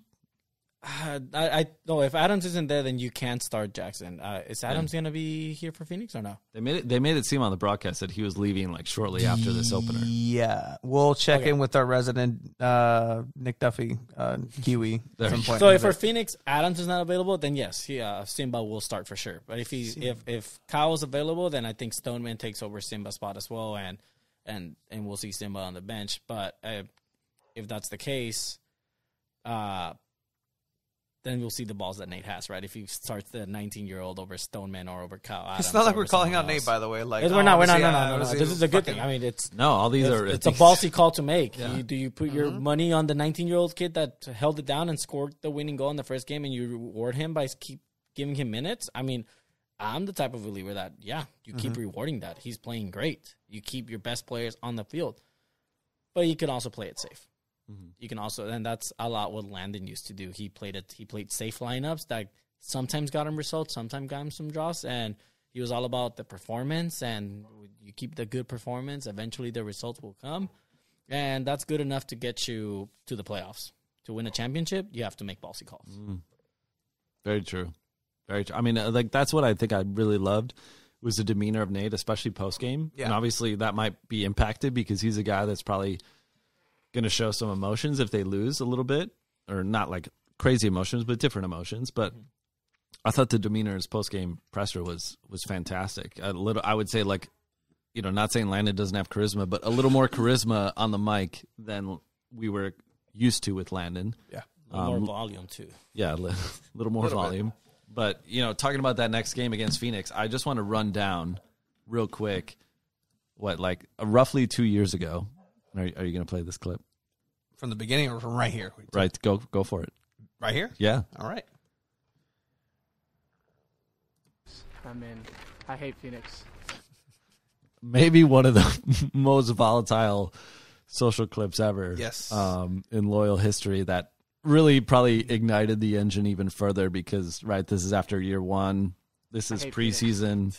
I no. If Adams isn't there, then you can't start Jackson. Is Adams going to be here for Phoenix or no? They made it seem on the broadcast that he was leaving like shortly after this opener. Yeah, we'll check in with our resident Nick Duffy, Kiwi, at some point. So if for Phoenix Adams is not available, then yes, Simba will start for sure. But if Kyle is available, then I think Stoneman takes over Simba's spot as well, and we'll see Simba on the bench. But if that's the case, then we'll see the balls that Nate has, right? If he starts the 19-year-old over Stoneman or over Kyle Adams. It's not like we're calling out Nate, by the way. Like we're not. No. This is a good thing. I mean, it's all these are. It's a ballsy call to make. Yeah. Do you put your money on the 19-year-old kid that held it down and scored the winning goal in the first game, and you reward him by keep giving him minutes? I mean, I'm the type of believer that you keep rewarding that. He's playing great. You keep your best players on the field, but you can also play it safe. Mm-hmm. You can also, and that's a lot what Landon used to do. He played safe lineups that sometimes got him results, sometimes got him some draws, and he was all about the performance. And you keep the good performance, eventually the results will come, and that's good enough to get you to the playoffs. To win a championship, you have to make ballsy calls. Very true, very true. I mean, like that's what I think I really loved was the demeanor of Nate, especially post game. Yeah. And obviously that might be impacted because he's a guy that's probably going to show some emotions if they lose a little bit, or not like crazy emotions, but different emotions. But I thought the demeanor in his post-game presser was fantastic. I would say, like, not saying Landon doesn't have charisma, but a little more charisma on the mic than we were used to with Landon. Yeah, a little more volume too. Yeah, a little more volume. But talking about that next game against Phoenix, I just want to run down real quick roughly 2 years ago. Are you going to play this clip? From the beginning or from right here? Right, go for it. Right here? Yeah. All right. I mean, I hate Phoenix. Maybe one of the most volatile social clips ever. Yes. In Loyal history that really probably ignited the engine even further because, right, this is after year one. This is preseason.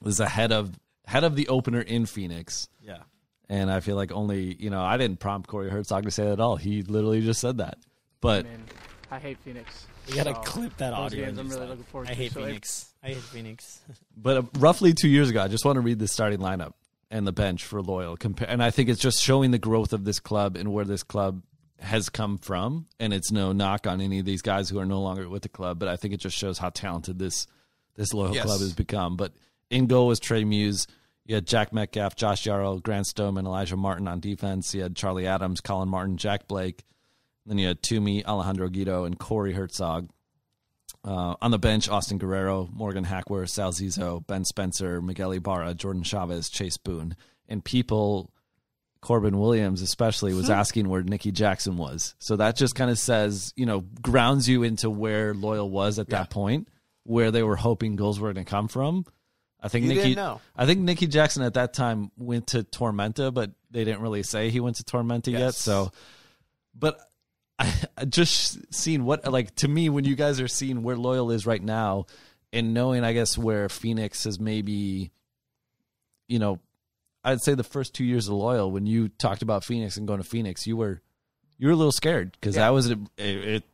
This is ahead of the opener in Phoenix. Yeah. And I feel like only, I didn't prompt Corey Herzog to say that at all. He literally just said that. But I hate Phoenix. You got to clip that audio. I'm really looking forward to. I hate Phoenix. But roughly 2 years ago, I just want to read the starting lineup and the bench for Loyal. And I think it's just showing the growth of this club and where this club has come from. And it's no knock on any of these guys who are no longer with the club, but I think it just shows how talented this Loyal club has become. But in goal was Trey Muse. You had Jack Metcalf, Josh Yarrow, Grant Stone, and Elijah Martin on defense. You had Charlie Adams, Colin Martin, Jack Blake. Then you had Toomey, Alejandro Guido, and Corey Herzog. On the bench, Austin Guerrero, Morgan Hackworth, Sal Zizzo, Ben Spencer, Miguel Ibarra, Jordan Chavez, Chase Boone. And people, Corbin Williams especially, was asking where Nicky Jackson was. So that just kind of says, grounds you into where Loyal was at that point, where they were hoping goals were going to come from. I think Nicky Jackson at that time went to Tormenta, but they didn't really say he went to Tormenta yet. So, but I just seen to me, when you guys are seeing where Loyal is right now and knowing, I guess, where Phoenix is maybe, I'd say the first 2 years of Loyal, when you talked about Phoenix and going to Phoenix, you were a little scared because that was it's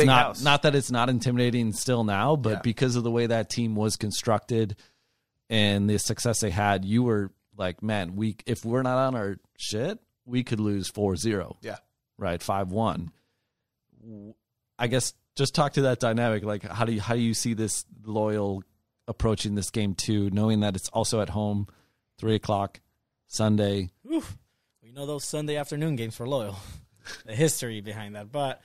not that it's not intimidating still now, but because of the way that team was constructed and the success they had, you were like, man, if we're not on our shit, we could lose 4-0. Yeah. Right, 5-1. I guess just talk to that dynamic. Like, how do you see this Loyal approaching this game too, knowing that it's also at home, 3:00 Sunday. Oof. We know those Sunday afternoon games for Loyal. The history behind that. But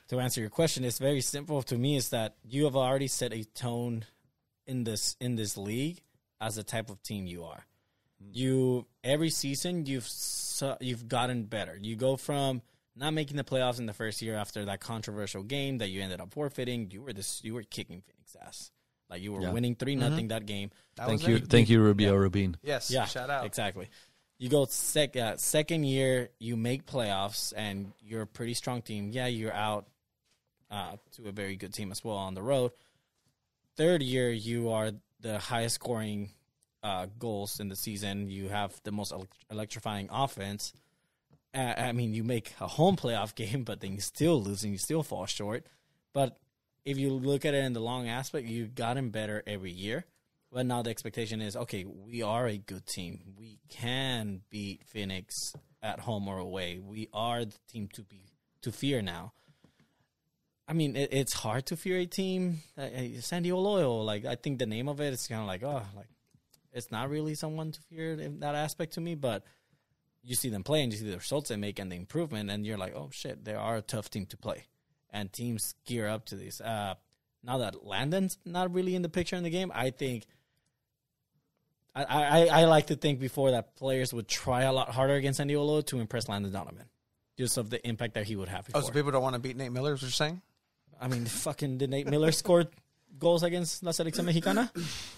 to answer your question, it's very simple to me. Is that you have already set a tone in this league as the type of team you are. You every season you've gotten better. You go from not making the playoffs in the first year after that controversial game that you ended up forfeiting. You were kicking Phoenix ass. Like, you were winning 3-0 that game. Thank you, Rubio Rubin. Yes, shout out. Exactly. You go second year, you make playoffs, and you're a pretty strong team. Yeah, you're out to a very good team as well on the road. Third year, you are the highest scoring goals in the season. You have the most electrifying offense. You make a home playoff game, but then you still lose and you still fall short. But if you look at it in the long aspect, you've gotten better every year. But now the expectation is, okay, we are a good team. We can beat Phoenix at home or away. We are the team to fear now. I mean, it's hard to fear a team. San Diego Loyal, I think the name of it is kind of it's not really someone to fear in that aspect to me. But you see them play and you see the results they make and the improvement, and you're like, oh shit, they are a tough team to play. And teams gear up to this. Now that Landon's not really in the picture in the game, I think I like to think before that players would try a lot harder against San Diego Loyal to impress Landon Donovan, just of the impact that he would have. Before. Oh, so people don't want to beat Nate Miller, is what you're saying? I mean, did Nate Miller score goals against La Selección Mexicana?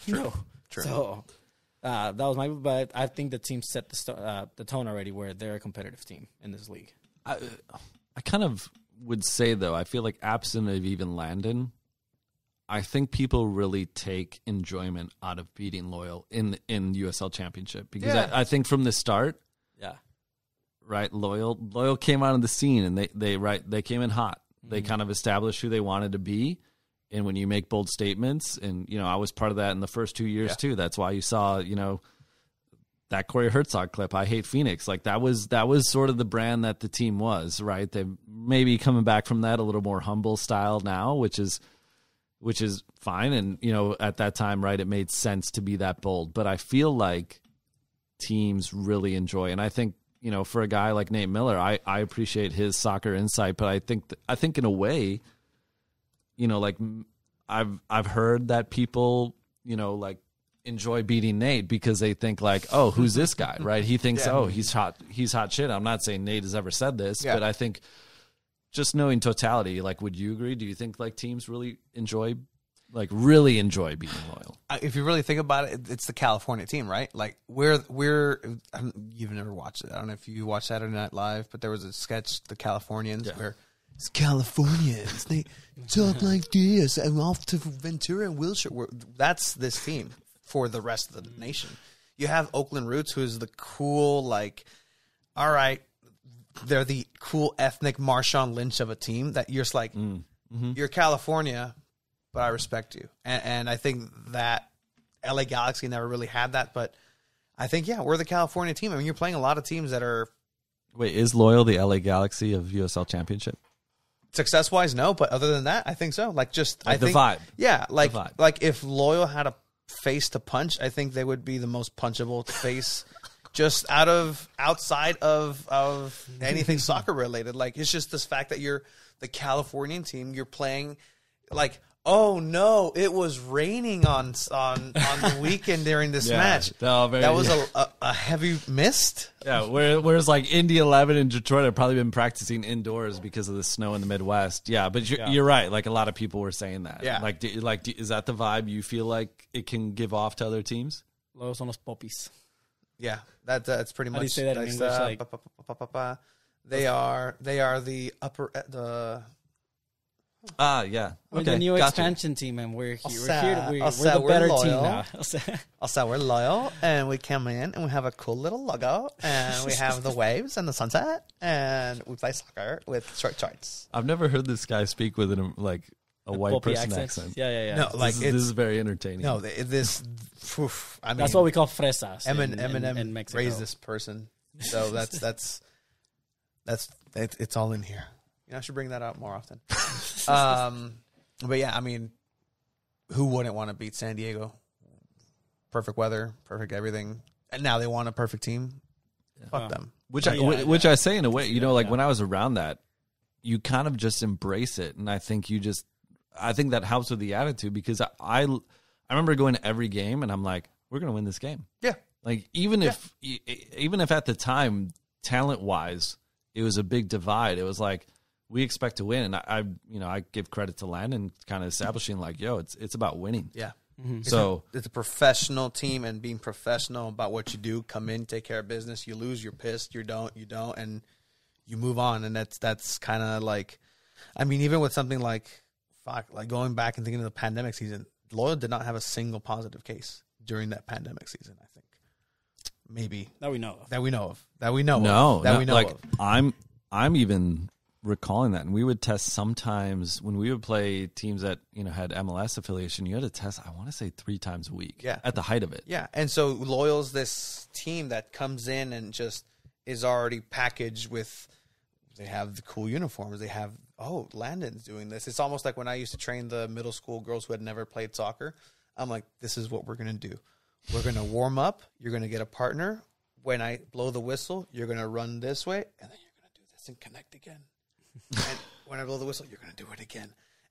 No. True. So that was but I think the team set the tone already where they're a competitive team in this league. I kind of would say, though, I feel like absent of even Landon, I think people really take enjoyment out of beating Loyal in USL Championship because I think from the start, right, Loyal came out of the scene and they came in hot. They kind of established who they wanted to be, and when you make bold statements, and I was part of that in the first 2 years too. That's why you saw that Corey Herzog clip, I hate Phoenix. Like that was sort of the brand that the team was, right? They maybe coming back from that a little more humble style now, which is fine. And, at that time, right, it made sense to be that bold. But I feel like teams really enjoy, and I think, for a guy like Nate Miller, I appreciate his soccer insight, but I think in a way, I've heard that people, enjoy beating Nate because they think oh, who's this guy, right? He thinks, he's hot shit. I'm not saying Nate has ever said this, but I think just knowing totality, would you agree? Do you think teams really enjoy beating Loyal? If you really think about it, it's the California team, right? You've never watched it. I don't know if you watched Saturday Night Live, but there was a sketch, The Californians, where it's Californians. They talk like this. I'm off to Ventura and Wilshire. That's this team for the rest of the nation. You have Oakland Roots, who's the cool, like, all right, they're the cool ethnic Marshawn Lynch of a team that you're just like, you're California, but I respect you. And I think that LA Galaxy never really had that, but I think, yeah, we're the California team. I mean, you're playing a lot of teams that are... Wait, is Loyal the LA Galaxy of USL Championship? Success-wise, no, but other than that, I think so. Like, just... Like I think, the vibe. Yeah, like, The vibe. like if Loyal had a face to punch, I think they would be the most punchable face just outside of anything soccer related. Like, it's just this fact that you're the Californian team, you're playing like, oh no, it was raining on the weekend during this match. No, that was a heavy mist. Yeah, whereas like Indy 11 and Detroit have probably been practicing indoors because of the snow in the Midwest. Yeah, but you're right. Like a lot of people were saying that. Yeah. Is that the vibe you feel like it can give off to other teams? Los son los popis. Yeah, that's pretty much. How do you say that in English? Like, they are the upper Yeah. we're Okay, the new gotcha. expansion team, and we're here. We're I'll say the we're better loyal. team now. Also, we're loyal, and we come in, and we have a cool little logo, and we have the waves and the sunset, and we play soccer with short shorts. I've never heard this guy speak with a white Popey person accent. Yeah. No, like This is very entertaining. no, this. I mean, That's what we call fresas. Eminem in Mexico. raised this person, so that's it's all in here. You know, I should bring that out more often. But yeah, I mean, who wouldn't want to beat San Diego? Perfect weather, perfect everything, and now they want a perfect team. Fuck them. Which I say in a way, like when I was around that, you kind of just embrace it, and I think that helps with the attitude because I remember going to every game and I'm like, we're gonna win this game. Yeah, like even if at the time talent wise it was a big divide, it was like we expect to win, and I give credit to Landon kind of establishing like, yo, it's about winning. yeah. Mm-hmm. So It's a professional team, and being professional about what you do. Come in, take care of business. You lose, you're pissed. You don't, and you move on. And that's kind of like, I mean, even with something like going back and thinking of the pandemic season, Loyal did not have a single positive case during that pandemic season. I think maybe That we know of. that we know of. like I'm even recalling that, and we would test sometimes when we would play teams that had MLS affiliation. You had to test, I want to say 3 times a week. Yeah. At the height of it. Yeah, and so Loyal's this team that comes in and just is already packaged with. They have the cool uniforms. They have Landon's doing this. It's almost like when I used to train the middle school girls who had never played soccer. I'm like, this is what we're gonna do. We're gonna warm up. You're gonna get a partner. When I blow the whistle, you're gonna run this way, and then you're gonna do this and connect again. And when I blow the whistle, you're going to do it again.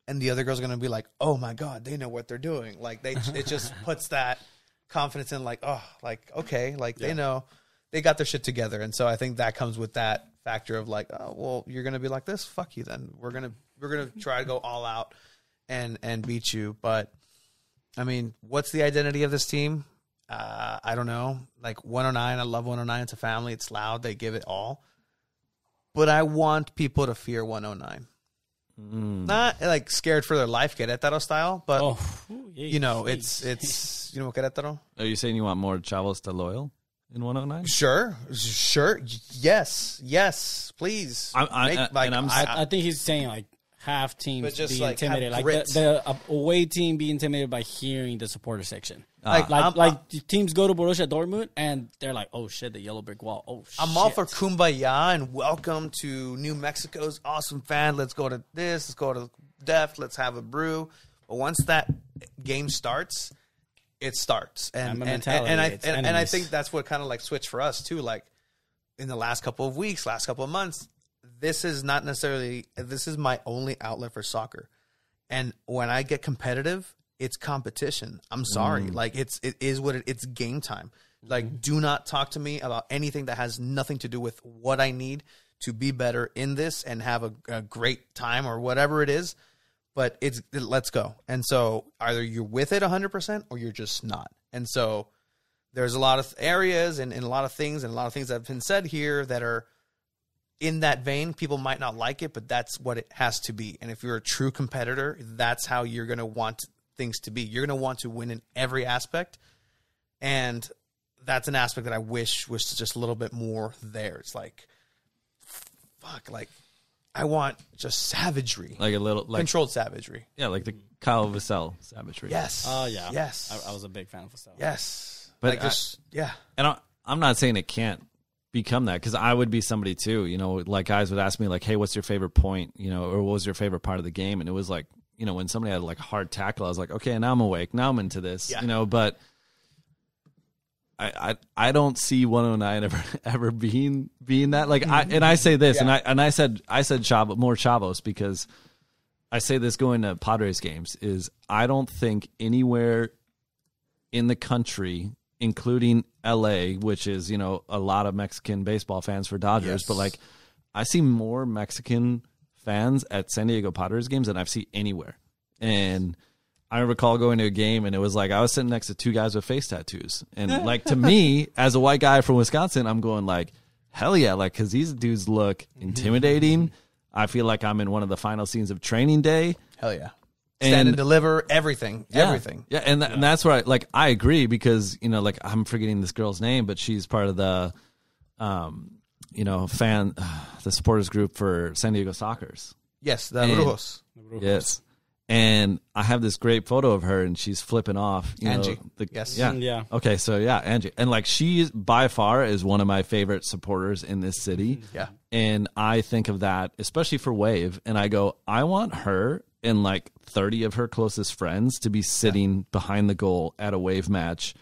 And the other girl's going to be like, oh my God, they know what they're doing. Like it just puts that confidence in like, oh, like, okay, like they know they got their shit together. And so I think that comes with that factor of like, oh, well, you're going to be like this. Fuck you. Then we're going to try to go all out and beat you. But I mean, what's the identity of this team? I don't know. Like 109. I love 109. It's a family. It's loud. They give it all. But I want people to fear 109. Not like scared for their life, Querétaro style, but it's Querétaro. Are you saying you want more Chavos to Loyal in 109? Sure, yes, please. I think he's saying like half teams just, be like, have intimidated, like grit. the away team be intimidated by hearing the supporter section. I'm Teams go to Borussia Dortmund and they're like, oh shit, the yellow brick wall. Oh shit. all for kumbaya and welcome to New Mexico's awesome fan. Let's go to this. Let's go to Deft. Let's have a brew. But once that game starts, it starts, and I think that's what kind of like switched for us too. Like in the last couple of weeks, last couple of months, this is my only outlet for soccer. And when I get competitive, it's competition. I'm sorry. Like it is what it's game time. Like do not talk to me about anything that has nothing to do with what I need to be better in this and have a great time or whatever it is. But let's go. And so either you're with it 100% or you're just not. And so there's a lot of areas and a lot of things that have been said here that are in that vein, people might not like it, but that's what it has to be. And if you're a true competitor, that's how you're going to want things to be. You're going to want to win in every aspect. And that's an aspect that I wish was just a little bit more there. It's like, fuck, like, I want just savagery. Like a little, like, controlled savagery. yeah, like the Kyle Vassell savagery. Yes. Oh, yeah. Yes. I was a big fan of Estelle. Yes. But Like, yeah. And I'm not saying it can't become that, because I would be somebody too, you know, like guys would ask me like, hey, what's your favorite point, you know, or what was your favorite part of the game? And it was like, you know, when somebody had like a hard tackle, I was like, okay, now I'm awake, now I'm into this, Yeah. you know, but I don't see 109 ever being that. Like I say this, Yeah. and I said more Chavos, because I say this going to Padres games, is I don't think anywhere in the country, including LA, which is, you know, a lot of Mexican baseball fans for Dodgers, Yes. but like I see more Mexican fans at San Diego Padres games than I've seen anywhere. And I recall going to a game and it was like I was sitting next to two guys with face tattoos. And like to me, as a white guy from Wisconsin, I'm going like, hell yeah, like, because these dudes look intimidating. I feel like I'm in one of the final scenes of Training Day. Hell yeah. Stand and deliver everything. Yeah. Everything. Yeah, and that's where I agree, because, you know, like I'm forgetting this girl's name, but she's part of the, you know, the supporters group for San Diego Soccers. Yes, the And- Rojos. Yes. And I have this great photo of her, and she's flipping off. You Angie. know, Yes. Yeah. Yeah. Okay, so yeah, Angie. And like she by far is one of my favorite supporters in this city. Yeah. And I think of that, especially for Wave, and I go, I want her and like 30 of her closest friends to be sitting behind the goal at a Wave match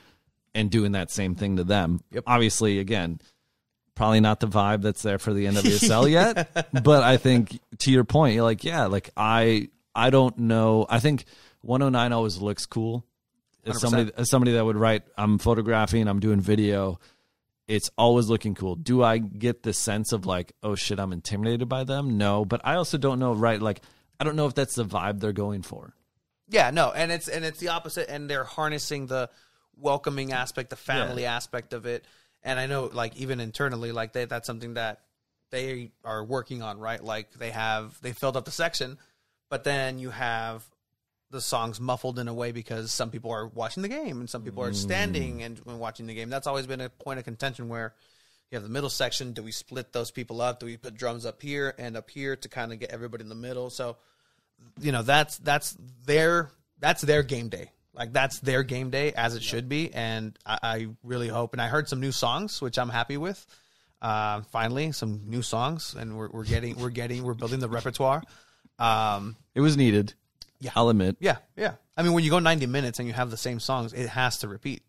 and doing that same thing to them. Yep. Obviously, again, probably not the vibe that's there for the NWSL yet, but I think to your point, you're like, yeah, like I don't know. I think 109 always looks cool. As 100%. somebody that would write, I'm photographing, I'm doing video, it's always looking cool. Do I get the sense of like, oh shit, I'm intimidated by them? No, but I also don't know, right? Like, I don't know if that's the vibe they're going for. Yeah, no, and it's the opposite, and they're harnessing the welcoming aspect, the family aspect of it. And I know, like, even internally, like that's something that they are working on, right? Like they filled up the section, but then you have the songs muffled in a way because some people are watching the game and some people are standing and watching the game. That's always been a point of contention where you have the middle section. Do we split those people up? Do we put drums up here and up here to kind of get everybody in the middle? So, you know, that's their game day. Like that's their game day as it should be. And I really hope, and I heard some new songs, which I'm happy with. Finally some new songs, and we're building the repertoire. It was needed. Yeah. I'll admit. Yeah. I mean, when you go 90 minutes and you have the same songs, it has to repeat.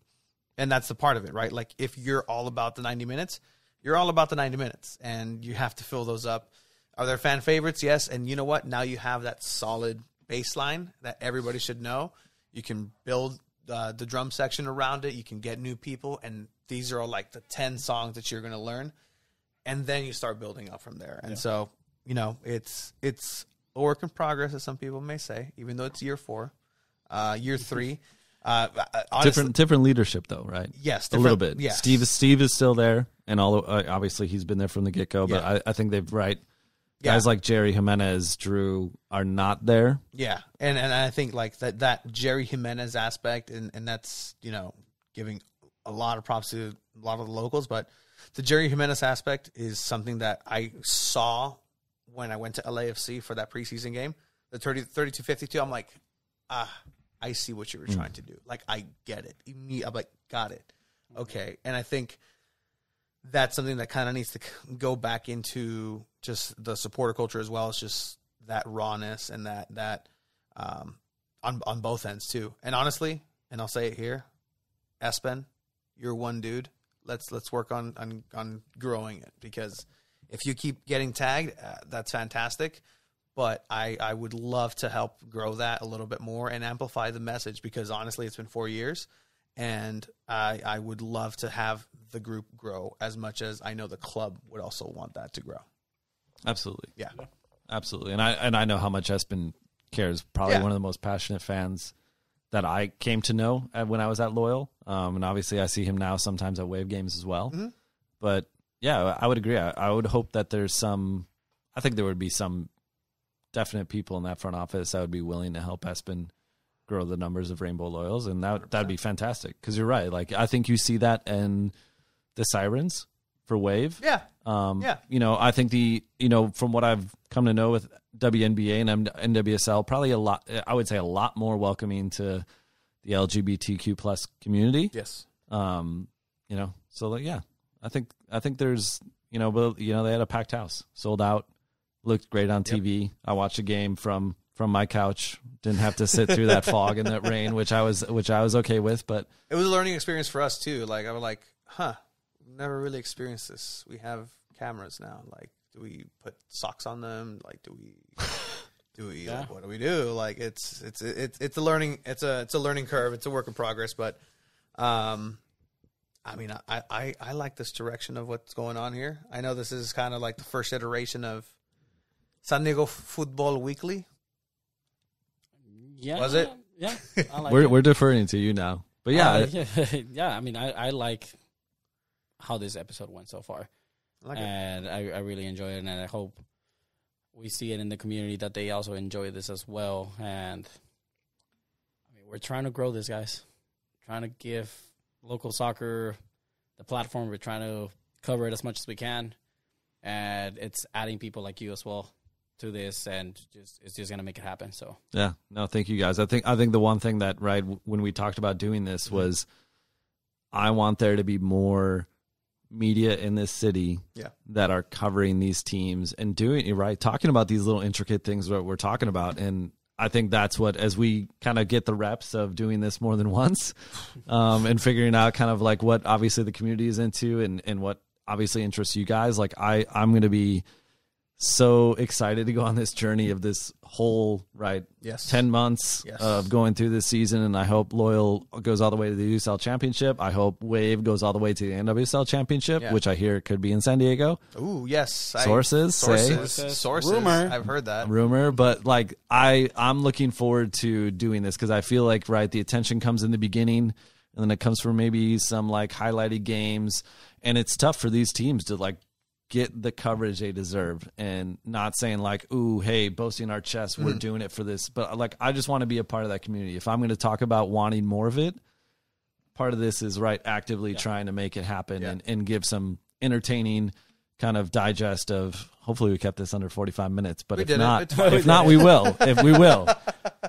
And that's the part of it, right? Like if you're all about the 90 minutes, you're all about the 90 minutes and you have to fill those up. Are there fan favorites? Yes. And you know what? Now you have that solid baseline that everybody should know. You can build the drum section around it. You can get new people. And these are all like the 10 songs that you're going to learn. And then you start building up from there. And so, you know, it's a work in progress, as some people may say, even though it's year 4, year 3. Honestly, Different leadership though, right? Yes, a little bit. Yes. Steve is still there, and obviously he's been there from the get go. But Yeah. I think they've guys like Jerry Jimenez, Drew are not there. Yeah, and I think like that Jerry Jimenez aspect, and that's, you know, giving a lot of props to a lot of the locals, but the Jerry Jimenez aspect is something that I saw when I went to LAFC for that preseason game, the 32-52. I'm like, I see what you were trying to do. Like, I get it. I'm like, got it. Okay. And I think that's something that kind of needs to go back into just the supporter culture as well. It's just that rawness and that on both ends too. And honestly, and I'll say it here, Espen, you're one dude. Let's work on growing it, because if you keep getting tagged, that's fantastic. But I would love to help grow that a little bit more and amplify the message, because honestly, it's been 4 years, and I would love to have the group grow as much as I know the club would also want that to grow. Absolutely. Yeah. Absolutely. And I know how much Espen cares. Probably one of the most passionate fans that I came to know when I was at Loyal. And obviously I see him now sometimes at Wave games as well. Mm-hmm. But yeah, I would agree. I would hope that there's some. I think there would be some definite people in that front office that would be willing to help Espen grow the numbers of Rainbow Loyals, and that'd be fantastic. Because you're right. Like I think you see that in the Sirens for Wave. Yeah. You know, I think from what I've come to know with WNBA and NWSL, probably a lot. I would say a lot more welcoming to the LGBTQ plus community. Yes. You know, so like, yeah, I think there's, you know, but you know, they had a packed house, sold out, looked great on TV. Yep. I watched a game from my couch. Didn't have to sit through that fog and that rain, which I was okay with. But it was a learning experience for us too. Like I was like, never really experienced this. We have cameras now. Like, do we put socks on them? Like, do we like, what do we do? Like, it's a learning curve. It's a work in progress. But, I mean, I like this direction of what's going on here. I know this is kind of like the first iteration of San Diego Futbol Weekly. Yeah. Was it? Yeah. I like we're deferring to you now. But yeah. Yeah, I mean, I like how this episode went so far. And I really enjoy it, and I hope we see it in the community that they also enjoy this as well. And I mean, we're trying to grow this, guys. Trying to give local soccer the platform. We're trying to cover it as much as we can, and it's adding people like you as well to this, and it's just gonna make it happen. So yeah, no, thank you guys. I think the one thing that when we talked about doing this was, I want there to be more media in this city that are covering these teams and doing it right, talking about these little intricate things that we're talking about. And I think that's what, as we kind of get the reps of doing this more than once, and figuring out kind of like what obviously the community is into and what obviously interests you guys, like I'm going to be so excited to go on this journey of this whole 10 months of going through this season. And I hope Loyal goes all the way to the USL Championship. I hope Wave goes all the way to the NWSL Championship, which I hear could be in San Diego. Ooh, yes. Sources. Rumor. I've heard that. Rumor. But like I'm looking forward to doing this because I feel like the attention comes in the beginning, and then it comes from maybe some like highlighted games, and it's tough for these teams to like get the coverage they deserve, and not saying like, ooh, hey, boasting our chest, we're doing it for this. But like, I just want to be a part of that community. If I'm going to talk about wanting more of it, part of this is actively trying to make it happen and give some entertaining kind of digest of, hopefully we kept this under 45 minutes, but if not, we will. If we will.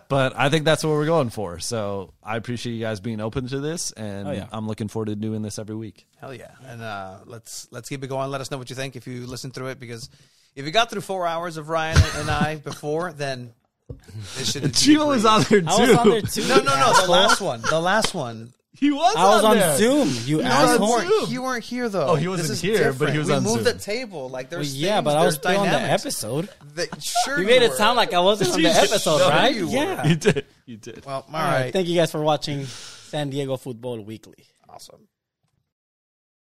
But I think that's what we're going for. So I appreciate you guys being open to this, and I'm looking forward to doing this every week. Hell yeah. And let's keep it going. Let us know what you think if you listen through it, because if you got through 4 hours of Ryan and I before, then it should have Gio was on there too. I was on there too. No, the last one. He was. I was on there. Zoom. You asshole. You weren't here though. Oh, he wasn't here, but he was on Zoom. We moved the table. Like there's but I was still on the episode. You made it sound like I wasn't on the episode, right? Yeah, you did. Well, all right. Thank you guys for watching San Diego Futbol Weekly. Awesome.